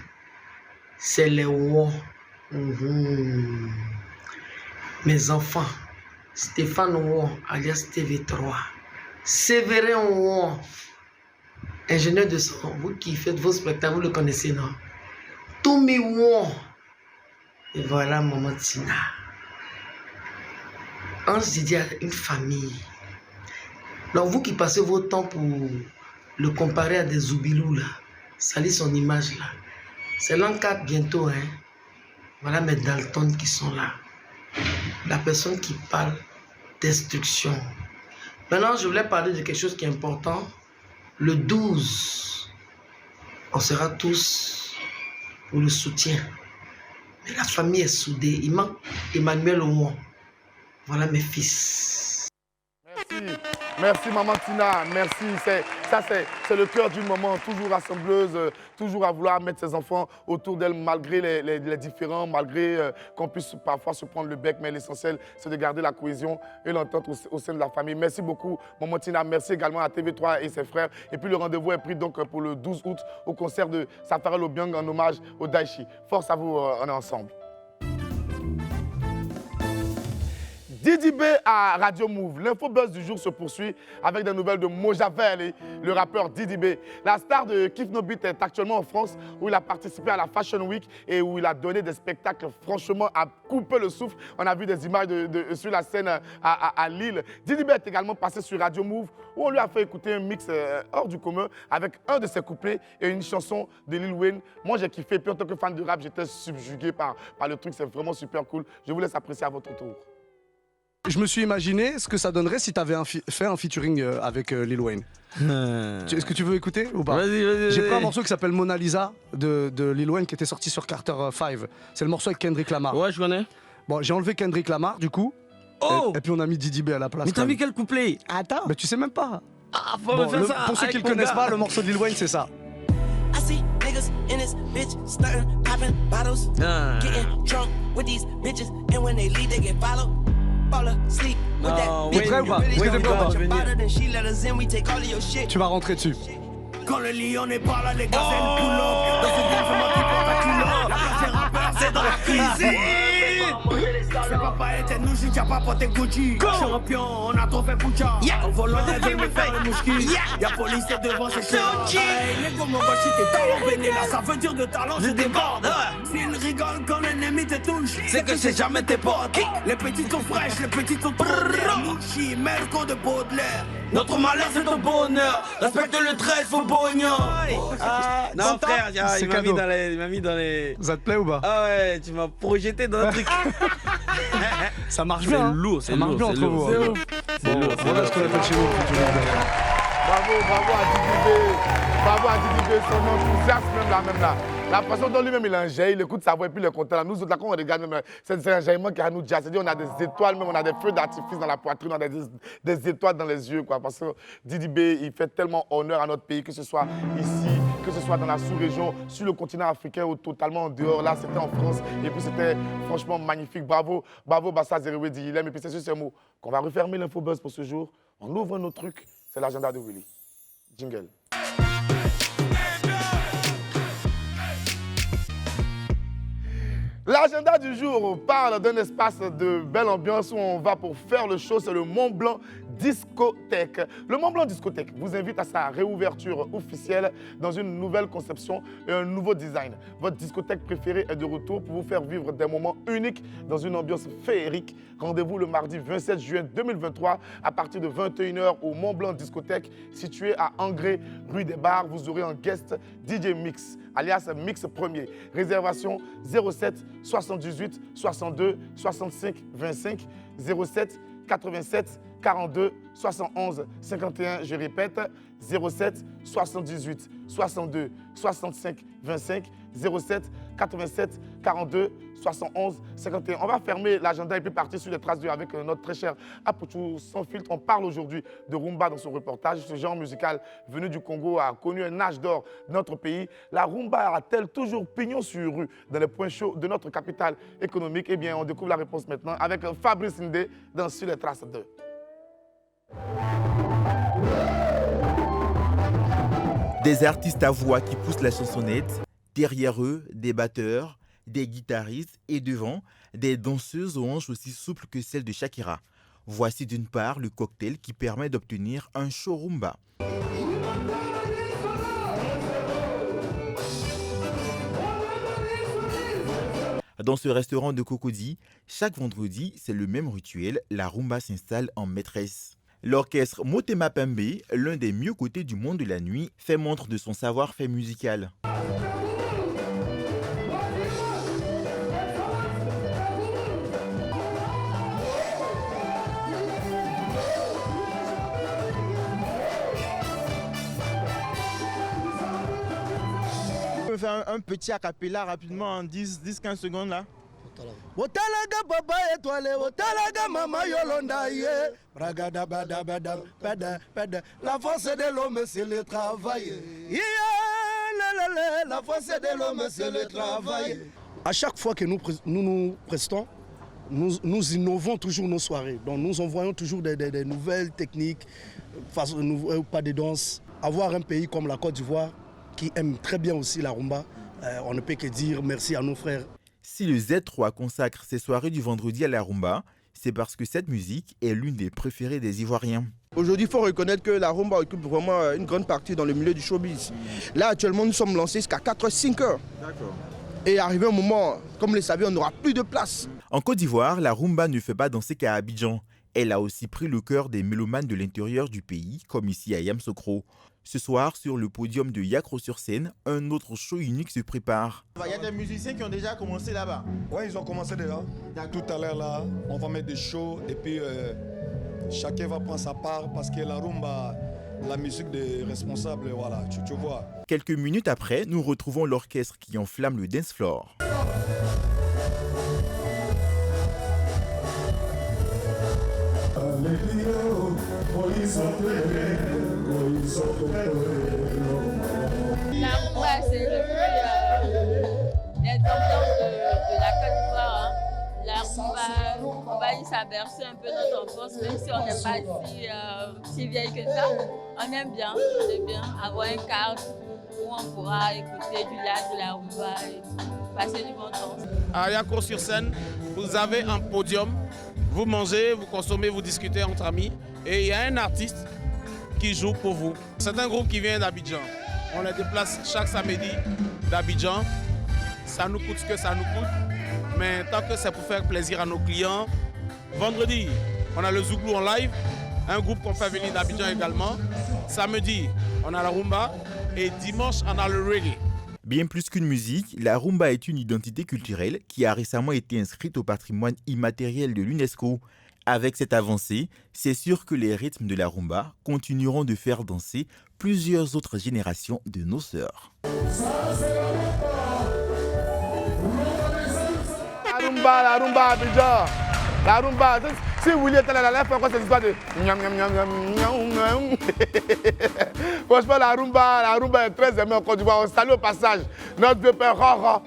C'est les Won. Mes enfants, Stéphane Won, alias TV3, Séverin Won, ingénieur de son, vous qui faites vos spectacles, vous le connaissez, non? Toumi Won, et voilà Maman Tina. Ange Didier a une famille. Donc vous qui passez votre temps pour le comparer à des Zoubilous là, salir son image là, c'est l'an 4 bientôt, hein? Voilà mes Dalton qui sont là. La personne qui parle destruction. Maintenant, je voulais parler de quelque chose qui est important. Le 12, on sera tous pour le soutien. Mais la famille est soudée. Il manque Emmanuel Ouon. Voilà mes fils. Merci. Merci Maman Tina, merci. C'est le cœur du moment, toujours rassembleuse, toujours à vouloir mettre ses enfants autour d'elle malgré les différends, malgré qu'on puisse parfois se prendre le bec, mais l'essentiel c'est de garder la cohésion et l'entente au sein de la famille. Merci beaucoup Maman Tina, merci également à TV3 et ses frères. Et puis le rendez-vous est pris donc pour le 12 août au concert de Safari Obiang en hommage au Daichi. Force à vous, on est ensemble. Didi B à Radio Move. L'info buzz du jour se poursuit avec des nouvelles de Mojavel, le rappeur Didi B. La star de Kif No Beat est actuellement en France où il a participé à la Fashion Week et où il a donné des spectacles franchement à couper le souffle. On a vu des images sur la scène à Lille. Didi B est également passé sur Radio Move où on lui a fait écouter un mix hors du commun avec un de ses couplets et une chanson de Lil Wayne. Moi j'ai kiffé, puis en tant que fan de rap, j'étais subjugué par le truc, c'est vraiment super cool. Je vous laisse apprécier à votre tour. Je me suis imaginé ce que ça donnerait si tu avais fait un featuring avec Lil Wayne. Est-ce que tu veux écouter ou pas? Vas-y. J'ai pris un morceau qui s'appelle Mona Lisa de Lil Wayne qui était sorti sur Carter 5. C'est le morceau avec Kendrick Lamar. Ouais, je connais. Bon, j'ai enlevé Kendrick Lamar du coup. Oh et puis on a mis Didi B à la place. Mais t'as mis quel couplet? Attends. Mais tu sais même pas. Ah, faut me faire ça. Pour ceux qui ne le connaissent pas, le morceau de Lil Wayne, c'est ça. In this bitch, starting popping bottles, getting drunk with these bitches, and when they leave, they get followed. Fall asleep with that bitch. Tu vas rentrer dessus. Quand le lion n'est pas là, les gars, c'est le boulot. Dans ce game, c'est moi qui porte la culotte. La place des rappeurs, c'est dans la cuisine. C'est papa était nous si tu n'as pas porté Gucci. Champion, on a trop fait Kucha. En volant, elle veut me faire le mouski. Y'a police devant, c'est chaud. Les gars, mon gars, si t'es talent béni là, ça veut dire de talent, je déborde. S'ils rigolent quand l'ennemi te touche, c'est que c'est jamais tes potes. Les petites sont fraîches, les petites sont trop Mouchi, Merco de Baudelaire. Notre malheur, c'est ton bonheur. Respecte le trait, faut pognon. Non, frère, il m'a mis dans les. Ça te plaît ou pas? Ah ouais, tu m'as projeté dans un truc. Ça marche bien. C'est lourd, c'est ça marche bien entre vous. C'est lourd. Voilà ce qu'on appelle chez nous. Bravo à Didi B. Bravo à Didi B, son enthousiasme même là. La façon dont lui-même il enjaille, il écoute sa voix et puis il est content. Là. Nous autres, là, quand on regarde, même, c'est un enjaillement qui a nous déjà. C'est-à-dire on a des étoiles, même on a des feux d'artifice dans la poitrine, on a des étoiles dans les yeux. Quoi, parce que Didi B, il fait tellement honneur à notre pays, que ce soit ici, que ce soit dans la sous-région, sur le continent africain ou totalement en dehors. Là, c'était en France. Et puis c'était franchement magnifique. Bravo Bassa Zerewe Dihilem. Et puis c'est sur ces mots qu'on va refermer l'Infobuzz pour ce jour. On ouvre nos trucs. C'est l'agenda de Willy. Jingle. L'agenda du jour parle d'un espace de belle ambiance où on va pour faire le show, c'est le Mont Blanc Discothèque. Le Mont Blanc Discothèque vous invite à sa réouverture officielle dans une nouvelle conception et un nouveau design. Votre discothèque préférée est de retour pour vous faire vivre des moments uniques dans une ambiance féerique. Rendez-vous le mardi 27 juin 2023 à partir de 21h au Mont Blanc Discothèque situé à Angré, rue des Bars. Vous aurez un guest DJ Mix, alias Mix Premier. Réservation 07 78 62 65 25 07 87 42 71 51. Je répète, 07 78 62 65 25 07 87 42 71 51. On va fermer l'agenda et puis partir sur les traces avec notre très cher Apuchou Sans Filtre. On parle aujourd'hui de rumba dans son reportage. Ce genre musical venu du Congo a connu un âge d'or de notre pays. La rumba a-t-elle toujours pignon sur rue dans les points chauds de notre capitale économique? Eh bien, on découvre la réponse maintenant avec Fabrice Ndé dans Sur les traces 2. Des artistes à voix qui poussent la chansonnette, derrière eux, des batteurs, des guitaristes et devant, des danseuses aux hanches aussi souples que celles de Shakira. Voici d'une part le cocktail qui permet d'obtenir un show rumba. Dans ce restaurant de Cocody, chaque vendredi, c'est le même rituel, la rumba s'installe en maîtresse. L'orchestre Motema Pembe, l'un des mieux cotés du monde de la nuit, fait montre de son savoir-faire musical. On peut faire un petit acapella rapidement en 10-15 secondes là. Otalaga baba étoilé, otalaga mama yolonda ye. Bragada bada bada bada bada. La force de l'homme c'est le travail. La force de l'homme c'est le travail. À chaque fois que nous prestons, nous innovons toujours nos soirées. Donc nous envoyons toujours des nouvelles techniques, pas de danse. Avoir un pays comme la Côte d'Ivoire qui aime très bien aussi la rumba, on ne peut que dire merci à nos frères. Si le Z3 consacre ses soirées du vendredi à la rumba, c'est parce que cette musique est l'une des préférées des Ivoiriens. Aujourd'hui, il faut reconnaître que la rumba occupe vraiment une grande partie dans le milieu du showbiz. Là, actuellement, nous sommes lancés jusqu'à 4-5 heures. D'accord. Et arrivé un moment, comme vous le savez, on n'aura plus de place. En Côte d'Ivoire, la rumba ne fait pas danser qu'à Abidjan. Elle a aussi pris le cœur des mélomanes de l'intérieur du pays, comme ici à Yamoussoukro. Ce soir, sur le podium de Yakro-sur-Seine, un autre show unique se prépare. Il y a des musiciens qui ont déjà commencé là-bas. Oui, ils ont commencé déjà. Tout à l'heure, là, on va mettre des shows et puis chacun va prendre sa part parce que la rumba, la musique des responsables, voilà, tu vois. Quelques minutes après, nous retrouvons l'orchestre qui enflamme le dance floor. La rumba, c'est les ambiances de la Côte d'Ivoire. La rumba, on va dire, ça berce un peu notre enfance, même si on n'est pas si vieille que ça. On aime bien avoir un cadre où on pourra écouter du lac, de la rumba et passer du bon temps. À Yakro-sur-Seine, vous avez un podium Vous mangez, vous consommez, vous discutez entre amis. Et il y a un artiste qui joue pour vous. C'est un groupe qui vient d'Abidjan. On les déplace chaque samedi d'Abidjan. Ça nous coûte ce que ça nous coûte. Mais tant que c'est pour faire plaisir à nos clients, vendredi, on a le Zouglou en live, un groupe qu'on fait venir d'Abidjan également. Samedi, on a la rumba et dimanche, on a le reggae. Bien plus qu'une musique, la rumba est une identité culturelle qui a récemment été inscrite au patrimoine immatériel de l'UNESCO. Avec cette avancée, c'est sûr que les rythmes de la rumba continueront de faire danser plusieurs autres générations de nos sœurs. La rumba Abidjan. La rumba. Si vous voulez la faire quoi cette histoire de franchement la rumba est très aimée en Côte d'Ivoire. On salue au passage notre vieux père Roro,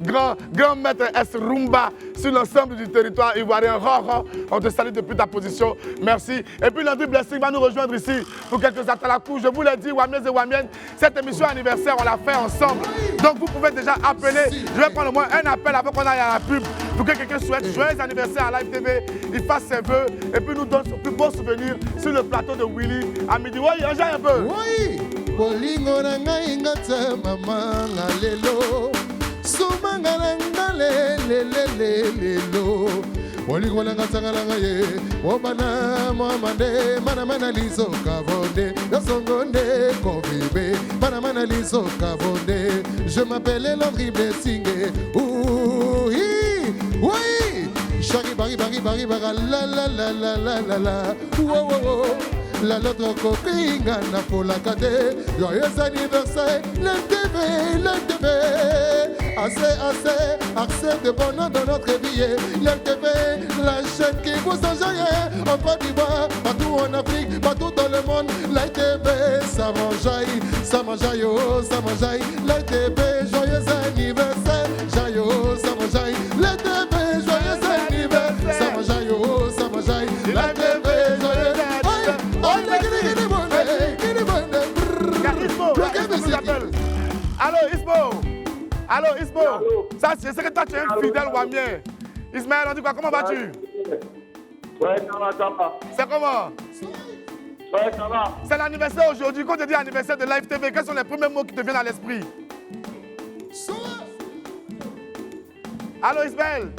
grand maître S rumba sur l'ensemble du territoire ivoirien. Roro, on te salue depuis ta position. Merci. Et puis Landry Blessing va nous rejoindre ici pour quelques actes à la cour. Je vous l'ai dit, Wamiens et Wamiennes, cette émission anniversaire, on l'a fait ensemble. Donc vous pouvez déjà appeler. Je vais prendre au moins un appel avant qu'on aille à la pub pour que quelqu'un souhaite joyeux anniversaire à Live TV. Il fasse ses vœux et puis nous donne son plus beau souvenir sur le plateau de Willy à midi. Oui, enjoy un peu. Oui. Bolingo na ngai ngata mama ngalelo sumanga na lelo bolingo na ngata ngala ye obana mamande mana lizo kavonde yosongonde kovibe mana lizo kavonde. Je m'appelle Landry Blessing. Oui. Shari bari bara la wow. La l'autre copine n'a pas la cadet. Joyeux anniversaire, l'MTV. Assez de bonheur dans notre billet. L'MTV, la chaîne qui vous enjaille en Côte d'Ivoire, partout en Afrique, partout dans le monde. L'MTV, ça m'enjaille. L'MTV, joyeux anniversaire, jaillot, ça m'enjaille. L'MTV, joyeux anniversaire, ça m'enjaille. L'MTV, joyeux Allô Ismo. Ça c'est que toi tu es un fidèle Wamien. Ismaël, on dit quoi? Comment vas-tu? Ouais, ça va. C'est comment? Ouais, ça va. C'est l'anniversaire aujourd'hui. Quand tu dis anniversaire de Live TV, quels sont les premiers mots qui te viennent à l'esprit? Allô Ismaël.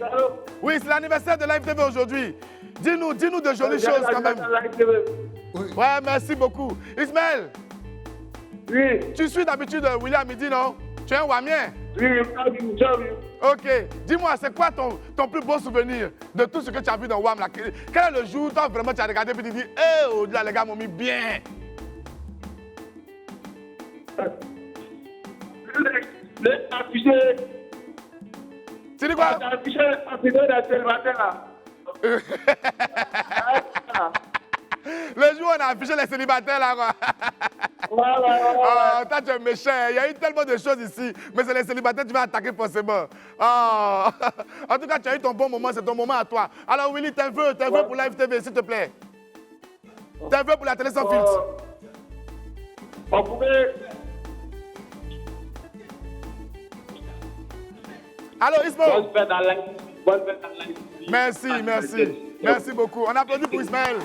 Allô. Oui, c'est l'anniversaire de Live TV aujourd'hui. Dis-nous de jolies choses quand même. Ouais, merci beaucoup. Ismaël. Oui. Tu suis d'habitude William midi, non? Tu es un Wamien? Oui. Ok. Dis-moi, c'est quoi ton plus beau souvenir de tout ce que tu as vu dans Wam là? Quel est le jour où toi vraiment tu as regardé et tu dis, oh là, les gars m'ont mis bien? Affiché. Tu dis quoi? Affiché la célibataire là. Le jour où on a affiché les célibataires là, quoi. Oh, toi tu es méchant. Il y a eu tellement de choses ici, mais c'est les célibataires que tu vas attaquer forcément. Oh. En tout cas, tu as eu ton bon moment, c'est ton moment à toi. Alors Willy, tes vœux pour Live TV, s'il te plaît. Tes vœux pour la télé sans filtre. On pouvait. Allô Ismo. Bonne fête à live. Merci beaucoup. On applaudit pour Ismaël.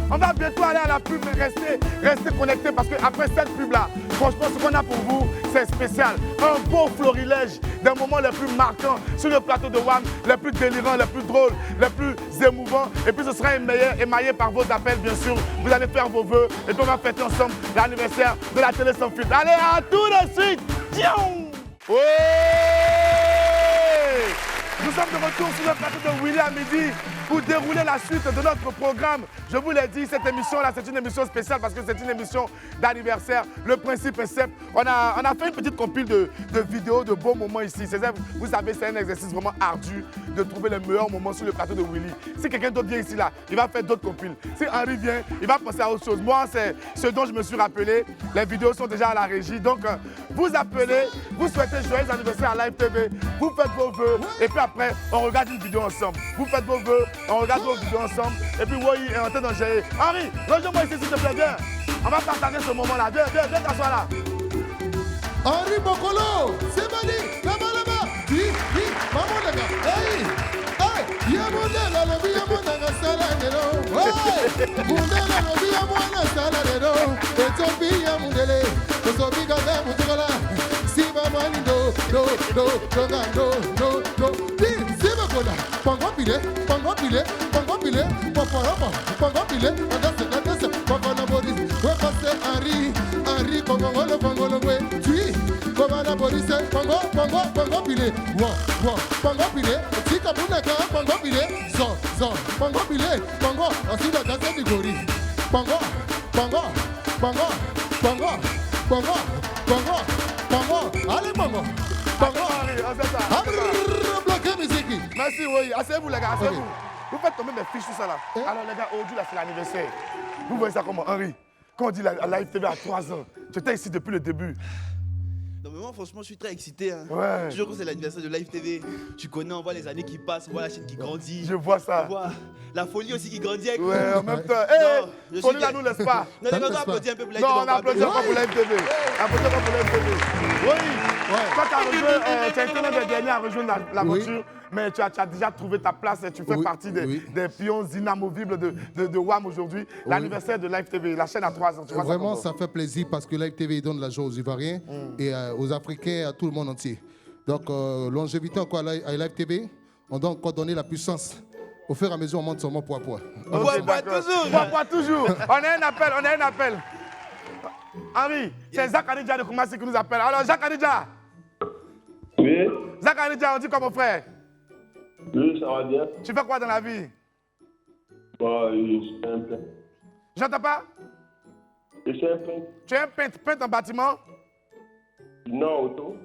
On va bientôt aller à la pub, mais restez connectés parce qu'après cette pub-là, franchement, ce qu'on a pour vous, c'est spécial. Un beau florilège des moments les plus marquants sur le plateau de WAM, les plus délirants, les plus drôles, les plus émouvants. Et puis ce sera émaillé par vos appels, bien sûr. Vous allez faire vos vœux et puis on va fêter ensemble l'anniversaire de la télé sans filtre. Allez, à tout de suite. Oui! Nous sommes de retour sur le plateau de Willy à midi pour dérouler la suite de notre programme. Je vous l'ai dit, cette émission-là, c'est une émission spéciale parce que c'est une émission d'anniversaire. Le principe est simple. On a fait une petite compile de vidéos, de beaux moments ici. Vous savez, c'est un exercice vraiment ardu de trouver les meilleurs moments sur le plateau de Willy. Si quelqu'un d'autre vient ici, là, il va faire d'autres compiles. Si Henri vient, il va penser à autre chose. Moi, c'est ce dont je me suis rappelé. Les vidéos sont déjà à la régie. Donc, vous appelez, vous souhaitez joyeux anniversaire à Live TV, vous faites vos vœux et puis après, on regarde une vidéo ensemble. Vous faites vos vœux, on regarde vos vidéos ensemble et puis Woyi est en train d'en gérer. Henri, rejoins-moi ici s'il te plaît, viens. On va partager ce moment-là. Viens t'asseoir là. Henri Bokolo, c'est Mani, là-bas. Oui, maman les gars. Hey, Yamona, lobi Yamona, Saladero. Hey, Mundela, lobi Yamona, Saladero. Etopi Yamundele, Tosobi Gada, Mutola. Siba Mani, no. Siba Kola, Pango Pile, Pangopile, Adase, Pangona Boris, Wepase Henri, Pangolo, Tui, Komana Boris, Pango Pile, Pango Pile, Tika Bunaka, Pango Pile, Zon, Pango Pile, Pango, Asida Gase Digori, Pango, allez Pango. Merci, oui. Asseyez-vous, les gars, asseyez-vous. Vous faites tomber mes fiches, tout ça là. Alors, les gars, aujourd'hui, là, c'est l'anniversaire. Vous voyez ça comment, Henri? Quand on dit la Live TV à 3 ans, tu étais ici depuis le début. Non mais moi franchement je suis très excité hein. Ouais. Toujours quand c'est l'anniversaire de Live TV, tu connais, on voit les années qui passent, on voit la chaîne qui grandit. Je vois ça. On voit la folie aussi qui grandit avec ouais, nous. en même temps. Hé, folie là nous laisse pas. Non, on applaudit un peu pour Live TV. Non, on applaudit encore pour Live TV. Applaudit encore pour Live TV. Oui. Toi tu as été l'un des derniers à rejoindre l'aventure. Mais tu as déjà trouvé ta place et tu fais partie des pions inamovibles de WAM aujourd'hui. L'anniversaire de Live TV, la chaîne a 3 ans. Tu vois vraiment, ça fait plaisir parce que Live TV donne la joie aux Ivoiriens et aux Africains, à tout le monde entier. Donc, longévité encore à Live TV, on doit encore donner la puissance. Au fur et à mesure, on monte seulement poids. Poids toujours. On a un appel. Henri, c'est Zach Anidja de Koumassi qui nous appelle. Alors, Zach Anidja. Oui. Zach Anidja, on dit quoi mon frère? Oui, ça va bien. Tu fais quoi dans la vie? Bah, je suis un peintre. J'entends pas? Je suis un peintre. Tu es un peintre? Peintre en bâtiment? Non, auto.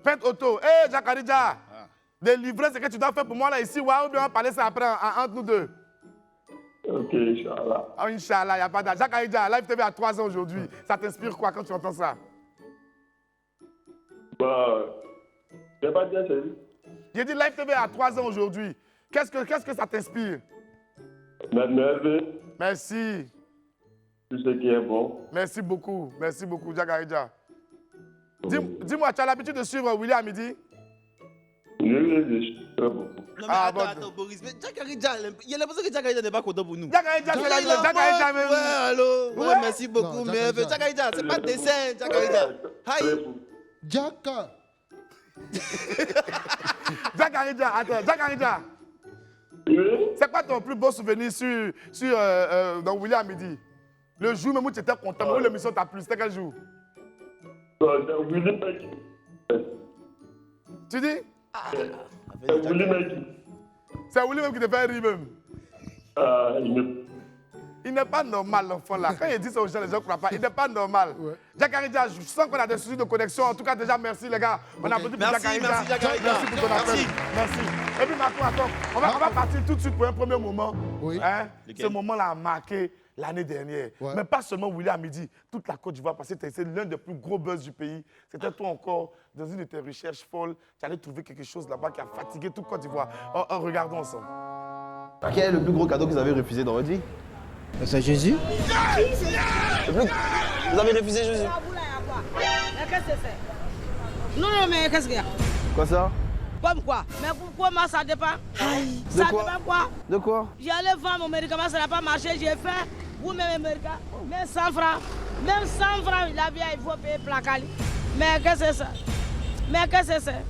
Peintre auto. Hé, Jacques Adidja, délivrer ce que tu dois faire pour moi là ici, ou bien on va parler ça après entre nous deux. Ok, Inch'Allah. Oh, Inch'Allah, il n'y a pas d'âge. Jacques Adidja, Live TV a 3 ans aujourd'hui. Ça t'inspire quoi quand tu entends ça? Bah, je vais pas dire c'est lui. J'ai dit Live TV a 3 ans aujourd'hui. Qu'est-ce que ça t'inspire? M'énerver. Merci. Tout ce qui est bon. Merci beaucoup, Jacques Adidja. Dis-moi, tu as l'habitude de suivre Willy à midi? Oui, je suis très bon. Non mais attends, Boris, mais Jacques Adidja, il y a l'impression que Jacques Adidja n'est pas content pour nous. Jacques Adidja même. Ouais, allô. Ouais, merci beaucoup, mais Jacques Adidja, c'est pas dessin, Jacques Adidja. Hi. Jacques Adidja. C'est quoi ton plus beau souvenir dans Willy à midi? Le jour même où tu étais content, mais où l'émission t'a plu, c'était quel jour? Tu dis? C'est Willy même qui te fait rire même. Il n'est pas normal l'enfant là. Quand il dit ça aux gens, les gens ne croient pas. Il n'est pas normal. Jacques Adidja, je sens qu'on a des soucis de connexion. En tout cas, déjà, merci les gars. On applaudit pour Jacques Adidja. Merci pour ton appel. Merci. Et puis maintenant, on va partir tout de suite pour un premier moment. Hein? Ce moment-là a marqué l'année dernière. Mais pas seulement Willy à midi, toute la Côte d'Ivoire, parce que c'est l'un des plus gros buzz du pays. C'était toi encore, dans une de tes recherches folles, tu allais trouver quelque chose là-bas qui a fatigué toute Côte d'Ivoire. Regardons ensemble. Quel est le plus gros cadeau que vous avez refusé dans votre vie? C'est Jésus. Vous avez refusé Jésus? Qu'est-ce que c'est? Non, mais qu'est-ce qu'il y a? Quoi ça? Comme quoi? Mais comment ça dépend? Ça dépend quoi? De quoi? J'allais vendre mon médicament, ça n'a pas marché, j'ai fait. Vous-même, médicament, même 100 francs. Même 100 francs, la vieille, il faut payer placal. Mais qu'est-ce que c'est ça? Mais qu'est-ce que c'est?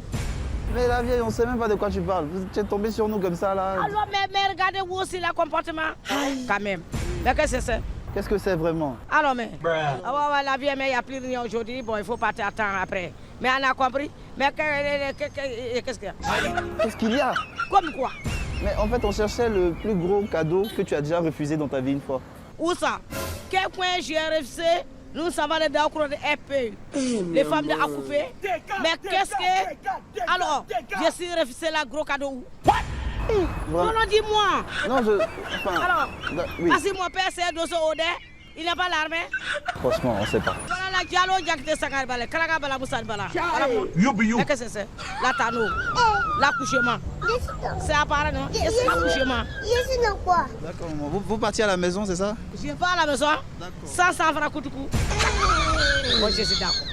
Mais la vieille, on ne sait même pas de quoi tu parles. Tu es tombé sur nous comme ça là. Alors, mais regardez vous aussi le comportement. Quand même. Mais qu'est-ce que c'est? Qu'est-ce que c'est vraiment? Alors, mais. La vieille, mais il n'y a plus rien aujourd'hui. Bon, il faut partir à temps après. Mais on a compris. Mais qu'est-ce qu'il y a? Qu'est-ce qu'il y a? Comme quoi? Mais en fait, on cherchait le plus gros cadeau que tu as déjà refusé dans ta vie une fois. Où ça? Quel coin j'ai refusé? Nous sommes allés dans le RPU. Les femmes de Akoupé. Mais qu'est-ce que... Alors, je suis refusé la gros cadeau où? Non, non, dis-moi. Non, je... Enfin... Alors, oui. parce que mon père c'est Dosso Ode, il n'est pas l'armée. Franchement, on ne sait pas. Voilà la Diallo, Diakite Sangar Bala, Kalaga Bala Moussad Bala. Qu'est-ce que c'est? La Tano. L'accouchement. C'est apparent, non? C'est l'accouchement. D'accord, vous partiez à la maison, c'est ça? Je pars à la maison. 100 francs coup de coup. Moi, je suis d'accord.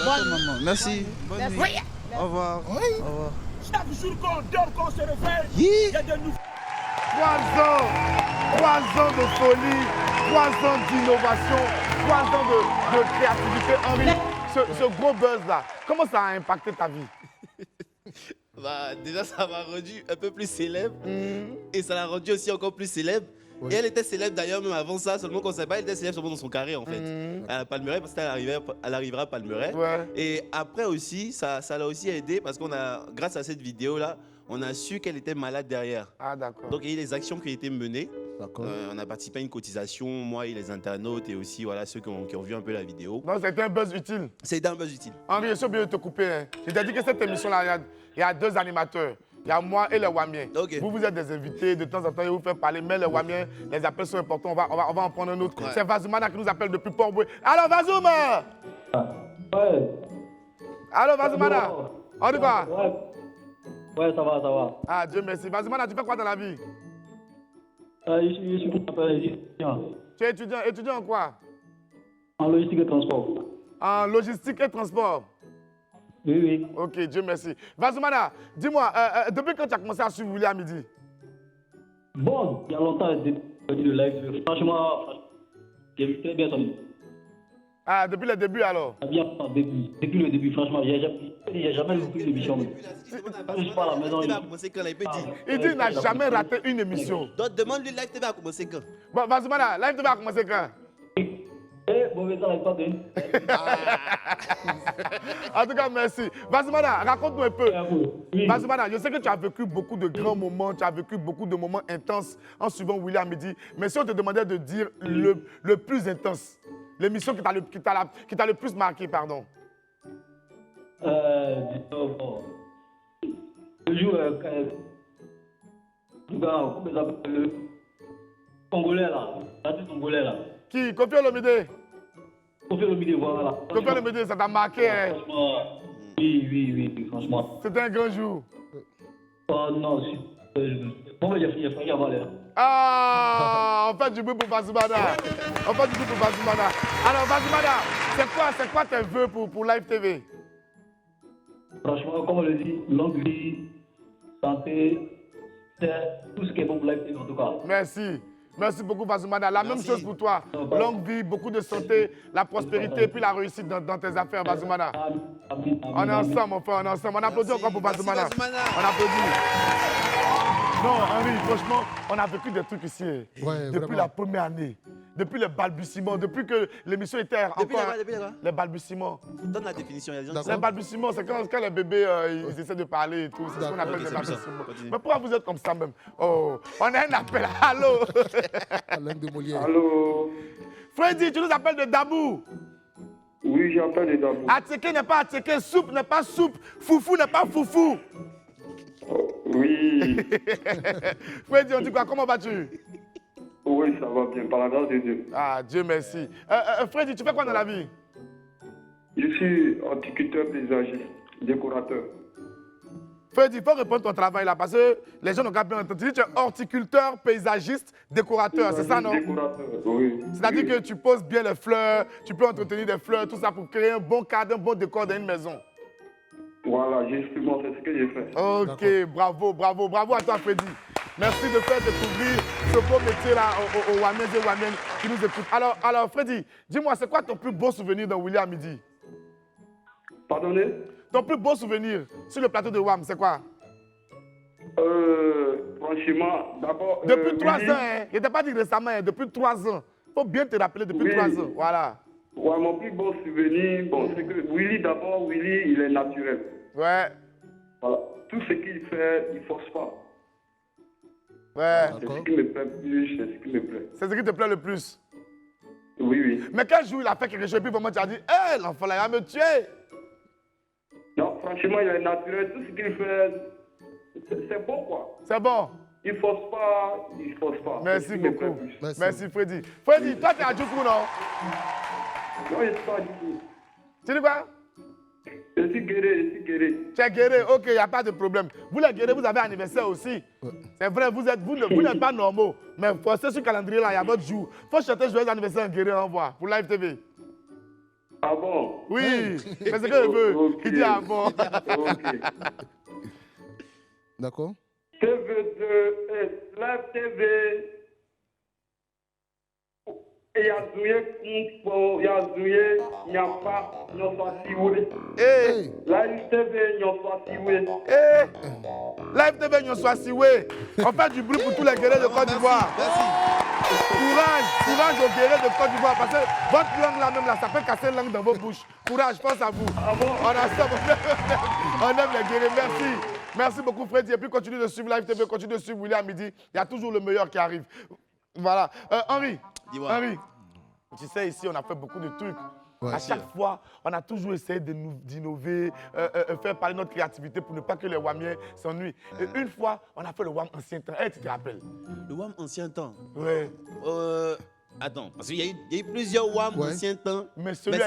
D'accord, maman. Merci. Bonne nuit. Au revoir. Au revoir. Chaque jour qu'on dort, qu'on se réveille, il y a de nouveaux. 3 ans de folie, 3 ans d'innovation, 3 ans de créativité. Henri, ce gros buzz-là, comment ça a impacté ta vie? Bah, déjà, ça m'a rendu un peu plus célèbre. Et ça l'a rendu aussi encore plus célèbre. Oui. Et elle était célèbre d'ailleurs même avant ça, seulement qu'on ne savait pas, elle était célèbre seulement dans son carré en fait. À Palmeraie, parce qu'elle arrivera à Palmeraie. Ouais. Et après aussi, ça l'a aussi aidé parce qu'on a, grâce à cette vidéo-là, on a su qu'elle était malade derrière. Ah d'accord. Donc il y a eu des actions qui ont été menées. On a participé à une cotisation, moi et les internautes et aussi voilà, ceux qui ont vu un peu la vidéo. Donc c'était un buzz utile. C'était un buzz utile. Henri, je suis obligé de te couper. Hein. Je t'ai dit que cette émission-là, il y a 2 animateurs. Il y a moi et les Wamiens. Okay. Vous êtes des invités, de temps en temps, je vous fais parler, mais les Wamiens, les appels sont importants, on va en prendre un autre. Ouais. C'est Vazoumana qui nous appelle depuis Port-Boué. Alors Vazouma! Ouais. Alors Vazoumana, on y va? Ouais, ça va. Ah, Dieu merci. Vazoumana, tu fais quoi dans la vie? Je suis étudiant. Tu es étudiant en quoi? En logistique et transport. En logistique et transport? Oui. Ok, Dieu merci. Vazoumana, dis-moi, depuis quand tu as commencé à suivre Willy à midi? Bon, il y a longtemps, depuis le live. Franchement, j'ai vu très bien ça. Ah, depuis le début alors? Bien, depuis le début, franchement, il n'y a jamais loupé une émission. Quand je suis pas à la maison, il dit qu'il n'a jamais raté une émission. Donc demande-lui, Live TV a commencé quand? Bon, Vazoumana, Live TV a commencé quand? Mauvais temps, pas de... En tout cas, merci. Vazoumana, raconte-nous un peu. Vazoumana, je sais que tu as vécu beaucoup de grands moments, tu as vécu beaucoup de moments intenses en suivant Willy à midi. Mais si on te demandait de dire le plus intense, l'émission qui t'a le plus marqué, pardon. Le jour, le Congolais là, l'artiste congolais là. Qui? Kofi Olomide? Kofi Olomide, voilà. Kofi Olomide, ça t'a marqué, hein? Oui, franchement. C'était un grand jour. Oh non, bon, il a failli avoir l'air. Ah, on fait du bruit pour Vazoumana. Alors, Vazoumana, c'est quoi tes vœux pour Live TV? Franchement, comme on le dit, longue vie, santé, c'est tout ce qui est bon pour Live TV en tout cas. Merci beaucoup, Vazoumana. La même chose pour toi. Longue vie, beaucoup de santé, la prospérité et puis la réussite dans tes affaires, Vazoumana. On est ensemble, mon frère, on est ensemble. On applaudit encore pour Vazoumana. On applaudit. Non, Henri, franchement, on a vécu des trucs ici. Ouais, depuis vraiment. La première année. Depuis le balbutiement, depuis que l'émission était encore... Depuis les balbutiements. Donne la définition. Les balbutiements, c'est quand les bébés ils essaient de parler et tout. C'est ce qu'on appelle les balbutiements. Mais pourquoi vous êtes comme ça même? Oh, on a un appel. Allô? Allô? Freddy, tu nous appelles de Dabou? Oui, j'appelle de Dabou. Attiqué n'est pas attiqué, soupe n'est pas soupe, foufou n'est pas foufou. Oui. Freddy, on dit quoi? Comment vas-tu? Oui, ça va bien, par la grâce de Dieu. Ah, Dieu merci. Freddy, tu fais quoi dans la vie? Je suis horticulteur paysagiste, décorateur. Freddy, il faut répondre ton travail là, parce que les gens n'ont pas bien entendu. Tu dis que tu es horticulteur, paysagiste, décorateur, c'est ça, non? Décorateur, oui. C'est-à-dire que tu poses bien les fleurs, tu peux entretenir des fleurs, tout ça pour créer un bon cadre, un bon décor dans une maison. Voilà, justement, c'est ce que j'ai fait. Ok, bravo à toi, Freddy. Merci de faire découvrir ce beau métier-là aux Wamiens et Wamiennes qui nous écoutent. Alors, Freddy, dis-moi, c'est quoi ton plus beau souvenir dans Willy à midi? Pardonnez? Ton plus beau souvenir sur le plateau de WAM, c'est quoi? Franchement, d'abord... Depuis 3 ans, hein? Je ne t'ai pas dit récemment, hein? Depuis 3 ans. Il faut bien te rappeler, depuis 3 ans. Voilà. Ouais, mon plus beau souvenir, bon, c'est que Willy, d'abord, Willy, il est naturel. Ouais. Voilà. Tout ce qu'il fait, il ne force pas. Ouais. C'est ce qui me plaît plus, c'est ce qui me plaît. C'est ce qui te plaît le plus? Oui, oui. Mais quel jour il a fait quelque chose et puis vraiment tu as dit, hé, l'enfant là, il va me tuer? Non, franchement, il est naturel. Tout ce qu'il fait, c'est bon, quoi. C'est bon? Il ne force pas, il ne force pas. Merci beaucoup. Merci Freddy. Freddy, toi, tu es à Djoukou, non? Non, je ne suis pas à Djoukou. Tu dis quoi? Je suis guéri. Tu es guéri, ok, il n'y a pas de problème. Vous les guéris, vous avez anniversaire aussi. C'est vrai, vous n'êtes pas normaux. Mais forcez sur le calendrier là, il y a votre jour. Il faut chanter joyeux anniversaire en guéri, au revoir, pour Live TV. Ah bon? Oui, c'est ce que je veux. Okay. Il dit ah bon. D'accord. TV2 et Live TV. Et Yazouye, il n'y a pas, il n'y a pas si oui. Live TV, il n'y a pas si oui. Live TV, il n'y a pas si oui. On fait du bruit pour tous les guerriers de Côte d'Ivoire. Courage aux guerriers de Côte d'Ivoire. Parce que votre langue là même là, ça peut casser la langue dans vos bouches. Courage, pense à vous. On aime les guerriers, merci. Merci beaucoup Freddy. Et puis continue de suivre Live TV, continue de suivre Willy à midi. Il y a toujours le meilleur qui arrive. Voilà. Henri, tu sais, ici, on a fait beaucoup de trucs. Ouais, à chaque fois, on a toujours essayé d'innover, faire parler notre créativité pour ne pas que les Wamiens s'ennuient. Et une fois, on a fait le WAM ancien temps. Tu te rappelles? Le WAM ancien temps? Oui. Attends, parce qu'il y a eu plusieurs WAM ancien temps. Mais celui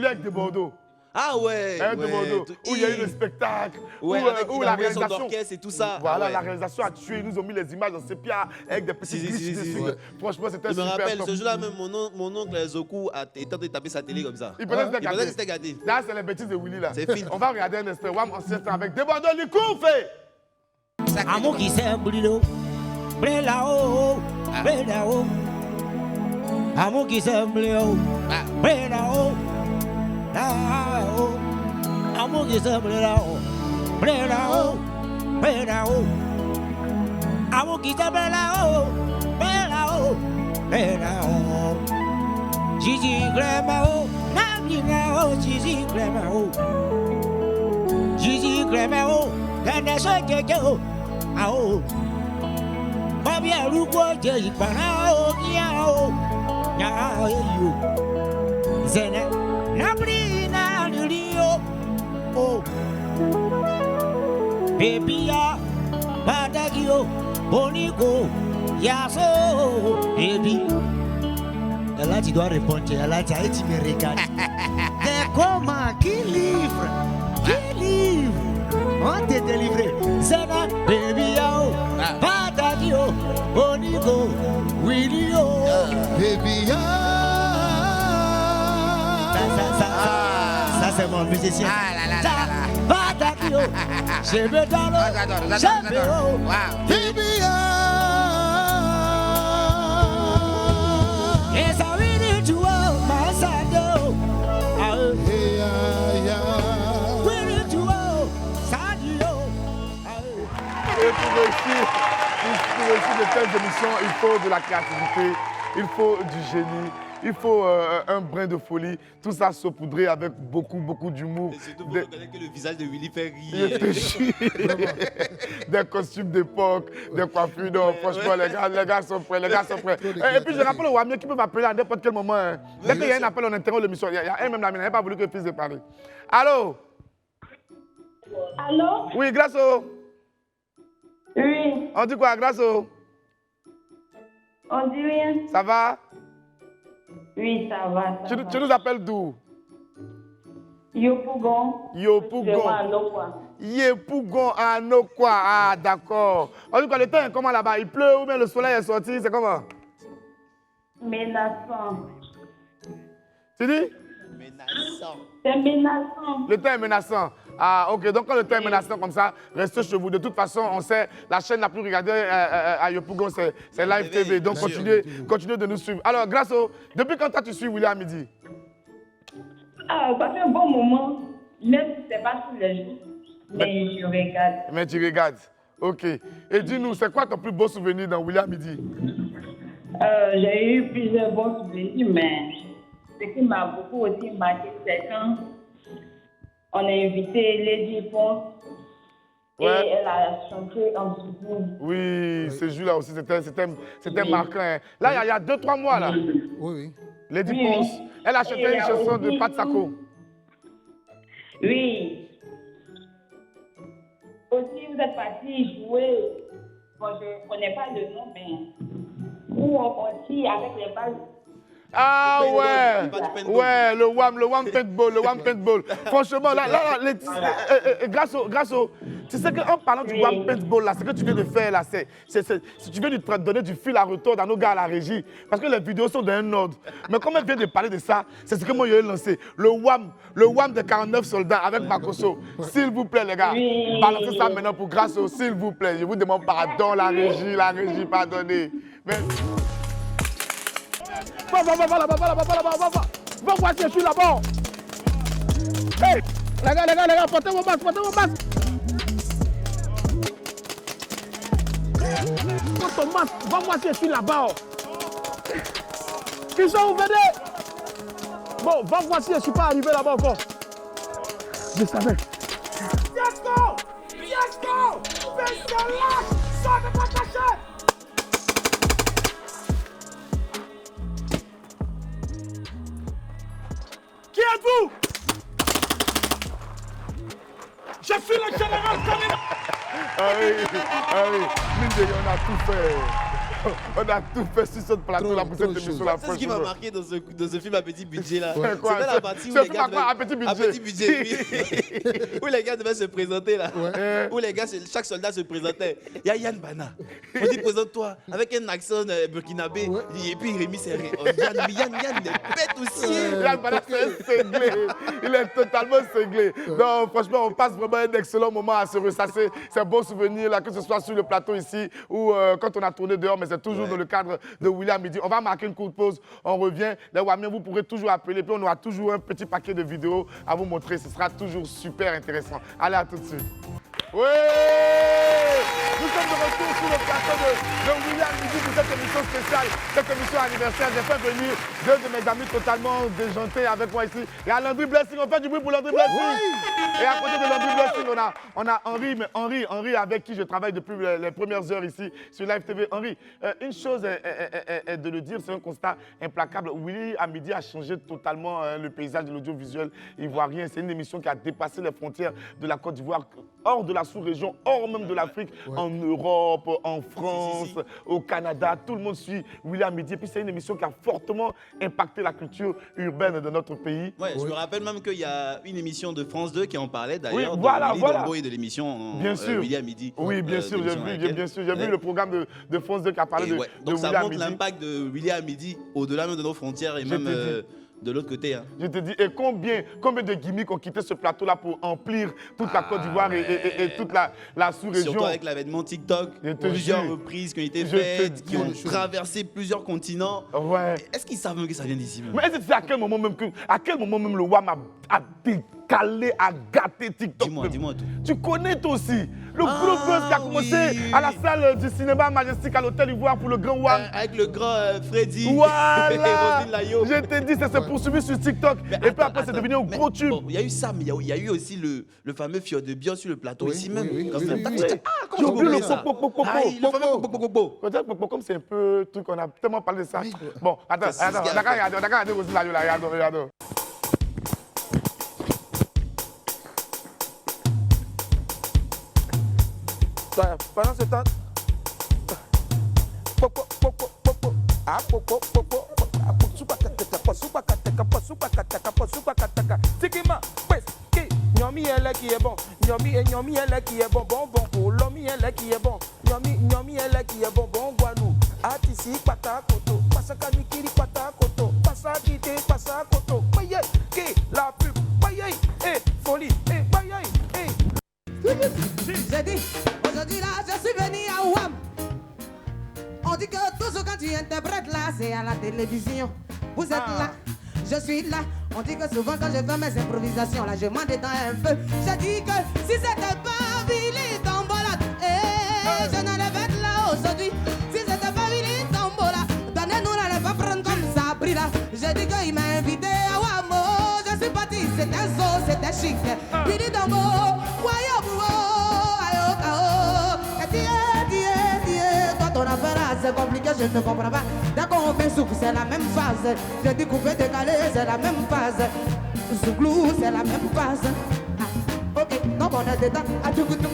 avec des Bordeaux. Ah ouais, de Bordeaux, où il y a eu le spectacle, où la réalisation et tout ça. Voilà, la réalisation a tué. Ils nous ont mis les images en sépia avec des petits glitches dessus. Franchement, c'était super. Je me rappelle, ce jour-là même, mon oncle Zoku était en train de taper sa télé comme ça. Il pensait que c'était gâté. Là, c'est les bêtises de Willy là. C'est fini. On va regarder un instant. WAM ancien temps avec des Bordeaux, les coups fait. Amour qui s'est brûlé, brûlé là-haut, brûlé là-haut. Amour qui s'est brûlé, brûlé là-haut. Là-haut, amour qui se brûle là-haut, brûle là-haut, brûle là-haut. Amour qui se brûle là-haut, brûle là-haut, brûle là-haut. Gigi Clément, Nami là-haut, Gigi Clément, Gigi Clément, Ganesha Kekeo, ah-oh. Babia Lugo, Jay Panao, Yao, Yao, you. Zene. Nabrina Lulio, oh, baby, Badagio, Bonico, Yaso, baby. Là, tu dois répondre, là, tu me regardes. Mais comment, qui livre? On t'a délivré. Zena, baby, Badagio, Bonico, Willio, baby, ça c'est mon musicien. Badagio, je me donne, je me baby. Yes, I really do my side. Really do Sadio. Et pour réussir de telles émissions, il faut de la créativité, il faut du génie. Il faut un brin de folie, tout ça saupoudré avec beaucoup d'humour. Et surtout, vous reconnaissez que le visage de Willy fait rire. Des costumes d'époque, des coiffures. Non, franchement, les gars sont prêts. Et puis, je rappelle aux Wamiens qui peuvent m'appeler à n'importe quel moment. Hein. Dès qu'il y a un appel, on interrompt l'émission. Il y a un même là, il n'a pas voulu que je puisse parler. Allô? Allô? Oui, Grasso. Oui. On dit quoi, Grasso? On dit rien. Ça va? Oui, ça va. Tu nous appelles d'où? Yopougon. Yopougon à Nokwa. Ah, d'accord. On dit quoi, le temps est comment là-bas? Il pleut ou bien le soleil est sorti? C'est comment? Menaçant. Tu dis? Menaçant. C'est menaçant. Le temps est menaçant. Ah, ok. Donc, quand le temps est menaçant comme ça, restez chez vous. De toute façon, on sait, la chaîne la plus regardée à Yopougon, c'est Live TV. Donc, continuez de nous suivre. Alors, Grasso, depuis quand tu suis Willy à midi? Ah, ça fait un bon moment. Même si ce n'est pas tous les jours. Mais je regarde. Mais tu regardes. Ok. Et dis-nous, c'est quoi ton plus beau souvenir dans Willy à midi? J'ai eu plusieurs bons souvenirs, mais ce ce qui m'a beaucoup aussi marqué, c'est quand on a invité Lady Pons et elle a chanté en Zouzou. Oui, ce jour-là aussi, c'était marquant. Hein. Là, il y a 2-3 mois, là. Oui. Lady Pons, elle a chanté une chanson de Pat Sako. Oui. Aussi, vous êtes parti jouer, bon, je ne connais pas le nom, mais où on tire avec les balles. Ah ouais, le Wham Paintball. Franchement, là, grâce au, tu sais qu'en parlant du Wham Paintball, là, ce que tu viens de faire, là, si tu viens de te donner du fil à retour dans nos gars à la régie, parce que les vidéos sont d'un ordre. Mais comme elle vient de parler de ça, c'est ce que moi j'ai lancé. Le Wham de 49 soldats avec Makoso. S'il vous plaît, les gars, balancez ça maintenant pour Grasso, s'il vous plaît. Je vous demande pardon, la régie, pardonnez. Merci. Va voir si je suis là-bas. Hey, les gars, portez vos masques. Porte ton masque, va voir si je suis là-bas. Qui sont vous venez? Bon, va voir si je ne suis pas arrivé là-bas encore. Je savais. Fiasco! Fais ce lâche! Sors de ma cachette! Qui êtes-vous? Je suis le général Kamina. Ah oui. Mine, on a tout fait. On a tout fait sur cette plateau là pour cette émission là. C'est ce qui m'a marqué dans ce film à petit budget là. C'est quoi? C'est la partie où les gars à petit budget. Oui. Où les gars devaient se présenter là. Où les gars, chaque soldat se présentait. Il y a Yann Bana. On dit présente-toi avec un accent burkinabé. Et puis Rémi Serré. Yann est bête aussi. Yann Bana c'est cinglé. Il est totalement cinglé. Non, franchement, on passe vraiment un excellent moment à se ressasser. C'est un bon souvenir là, que ce soit sur le plateau ici ou quand on a tourné dehors, mais c'est toujours dans le cadre de William Midi. On va marquer une courte pause, on revient. Les Wamiens, vous pourrez toujours appeler, puis on aura toujours un petit paquet de vidéos à vous montrer. Ce sera toujours super intéressant. Allez, à tout de suite. Oui! Nous sommes de retour sur le plateau de William Midi pour cette émission spéciale, cette émission anniversaire. J'ai fait venir deux de mes amis totalement déjantés avec moi ici. Il y a Landry Blessing, on fait du bruit pour Landry Blessing. Oui. Et à côté de Landry Blessing, on a Henri avec qui je travaille depuis les premières heures ici sur Live TV. Henri, une chose est de le dire, c'est un constat implacable. Willy à Midi a changé totalement le paysage de l'audiovisuel ivoirien. C'est une émission qui a dépassé les frontières de la Côte d'Ivoire, hors de la sous-région, hors même de l'Afrique, en Europe, en France, au Canada. Tout le monde suit Willy à Midi. Et puis c'est une émission qui a fortement impacté la culture urbaine de notre pays. Ouais, je me rappelle même qu'il y a une émission de France 2 qui en parlait d'ailleurs, de Willy Dombo et de l'émission Willy à Midi. Oui, bien sûr, j'ai vu le programme de France 2 qui a parlé de donc ça Willy à montre Midi. l'impact de Willy à Midi au-delà même de nos frontières et même de l'autre côté. Hein. Je te dis, et combien de gimmicks ont quitté ce plateau-là pour emplir toute la Côte d'Ivoire et toute la sous-région. Surtout avec l'avènement TikTok, plusieurs reprises qui ont été faites, qui ont traversé plusieurs continents. Ouais. Est-ce qu'ils savent même que ça vient d'ici? Mais est-ce que tu sais à quel moment même le WAM a décalé, a gâté TikTok? Dis-moi tout. Tu connais toi aussi le gros buzz qui a commencé à la salle du cinéma Majestic à l'Hôtel Ivoire pour le grand WAM. Avec le grand Freddy voilà. et Roselyne Layo. Je t'ai dit, ça s'est poursuivi sur TikTok. Et puis après, c'est devenu un gros tube. Il y a eu ça, mais il y a eu aussi le fameux Fior de Bion sur le plateau ici même. J'ai oublié le popo. Le fameux popo. Peut-être comme c'est un peu truc, on a tellement parlé de ça. Bon, attends, regarde Roselyne Layo, regarde. Pendant ce temps, Nyomi elle qui est bon, Nyomi elle qui est bon, bon, Lomi elle qui est bon, Nyomi elle qui est bon, Guanou, Atisi pata koto, Pasaka nikiri pata koto, Pasa guité, pasa koto, Paye, la pub, Paye, folie, Paye, J'ai dit, aujourd'hui là, je suis venu à Ouam. On dit que tout ce que tu interprètes là, c'est à la télévision. Vous êtes là, je suis là. On dit que souvent quand je fais mes improvisations, là, je m'en détends un peu. J'ai dit que si c'était pas Billy Tombola, je n'allais pas être là aujourd'hui. Si c'était pas Billy Tombola, donnez-nous n'allait pas prendre comme ça, pris là. J'ai dit qu'il m'a invité. chic. Didi Dombo, Waya Bouo, Ayo Kao. Et toi ton affaire c'est compliqué, je ne comprends pas. Dès qu'on fait souk, c'est la même phase. Je dis coupé, décalé, c'est la même phase. Zouglou, c'est la même phase. Ah, ok, non, on est dedans. Merci beaucoup.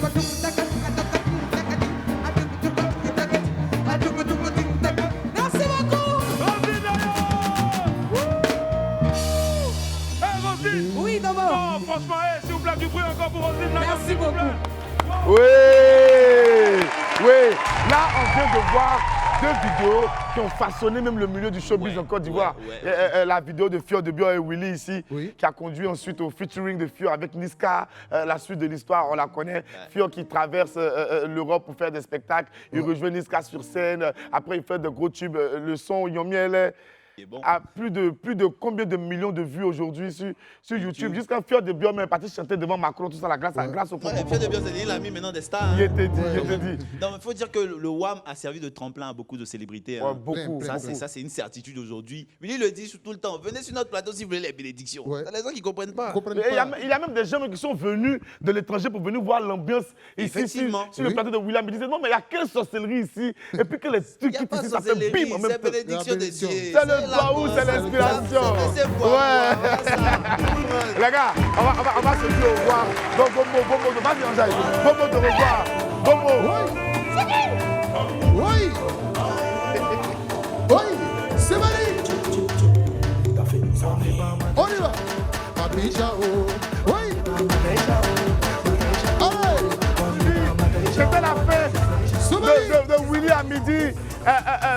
Oui, Domo. Non, franchement, s'il vous plaît, du bruit encore pour Roselyne. Merci beaucoup. Oui, oui. Là, on vient de voir deux vidéos qui ont façonné même le milieu du showbiz en Côte d'Ivoire. La vidéo de Fior de Bio et Willy ici, qui a conduit ensuite au featuring de Fior avec Niska. La suite de l'histoire, on la connaît. Fior qui traverse l'Europe pour faire des spectacles. Il rejoint Niska sur scène. Après, il fait de gros tubes. Le son Yomiele a plus de combien de millions de vues aujourd'hui sur YouTube. Jusqu'à Fior de Bio, même parti chanter devant Macron, tout ça, grâce au Fior de Bio, il a mis maintenant des stars. Il était dit. Non, mais il faut dire que le WAM a servi de tremplin à beaucoup de célébrités. Ouais, beaucoup. Ça, c'est une certitude aujourd'hui. Willy le dit tout le temps. Venez sur notre plateau si vous voulez les bénédictions. Il y a des gens qui ne comprennent pas. Il y a même des gens qui sont venus de l'étranger pour venir voir l'ambiance ici sur le plateau de William. Ils disaient non, mais il y a quelle sorcellerie ici. Et puis que les trucs qui ici, ça fait bim en même temps. C'est bénédiction des dieux. C'est le baou, c'est l'inspiration. Ouais. Les gars, on va se dire au revoir. Bomo, vas-y, Anjaï. Bomo de revoir. Bomo. Oui. Oui. C'est Marie. On y va. Papi Chao. Oui. C'était la fête de Willy à midi.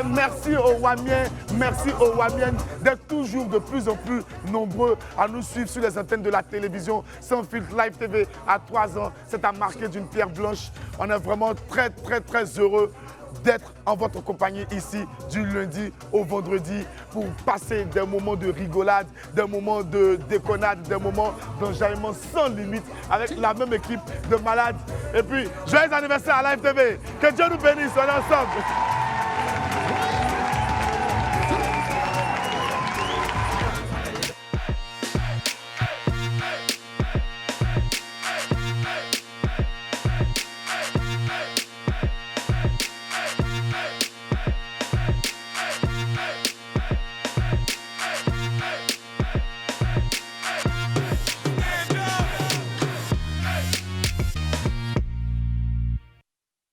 Merci aux Wamiens, merci aux Wamiennes d'être toujours de plus en plus nombreux à nous suivre sur les antennes de la télévision Sans Filtre Live TV à 3 ans. C'est à marquer d'une pierre blanche. On est vraiment très heureux d'être en votre compagnie ici du lundi au vendredi pour passer des moments de rigolade, des moments de déconnade, des moments d'enjaillement sans limite avec la même équipe de malades. Et puis, joyeux anniversaire à Live TV. Que Dieu nous bénisse, on est ensemble.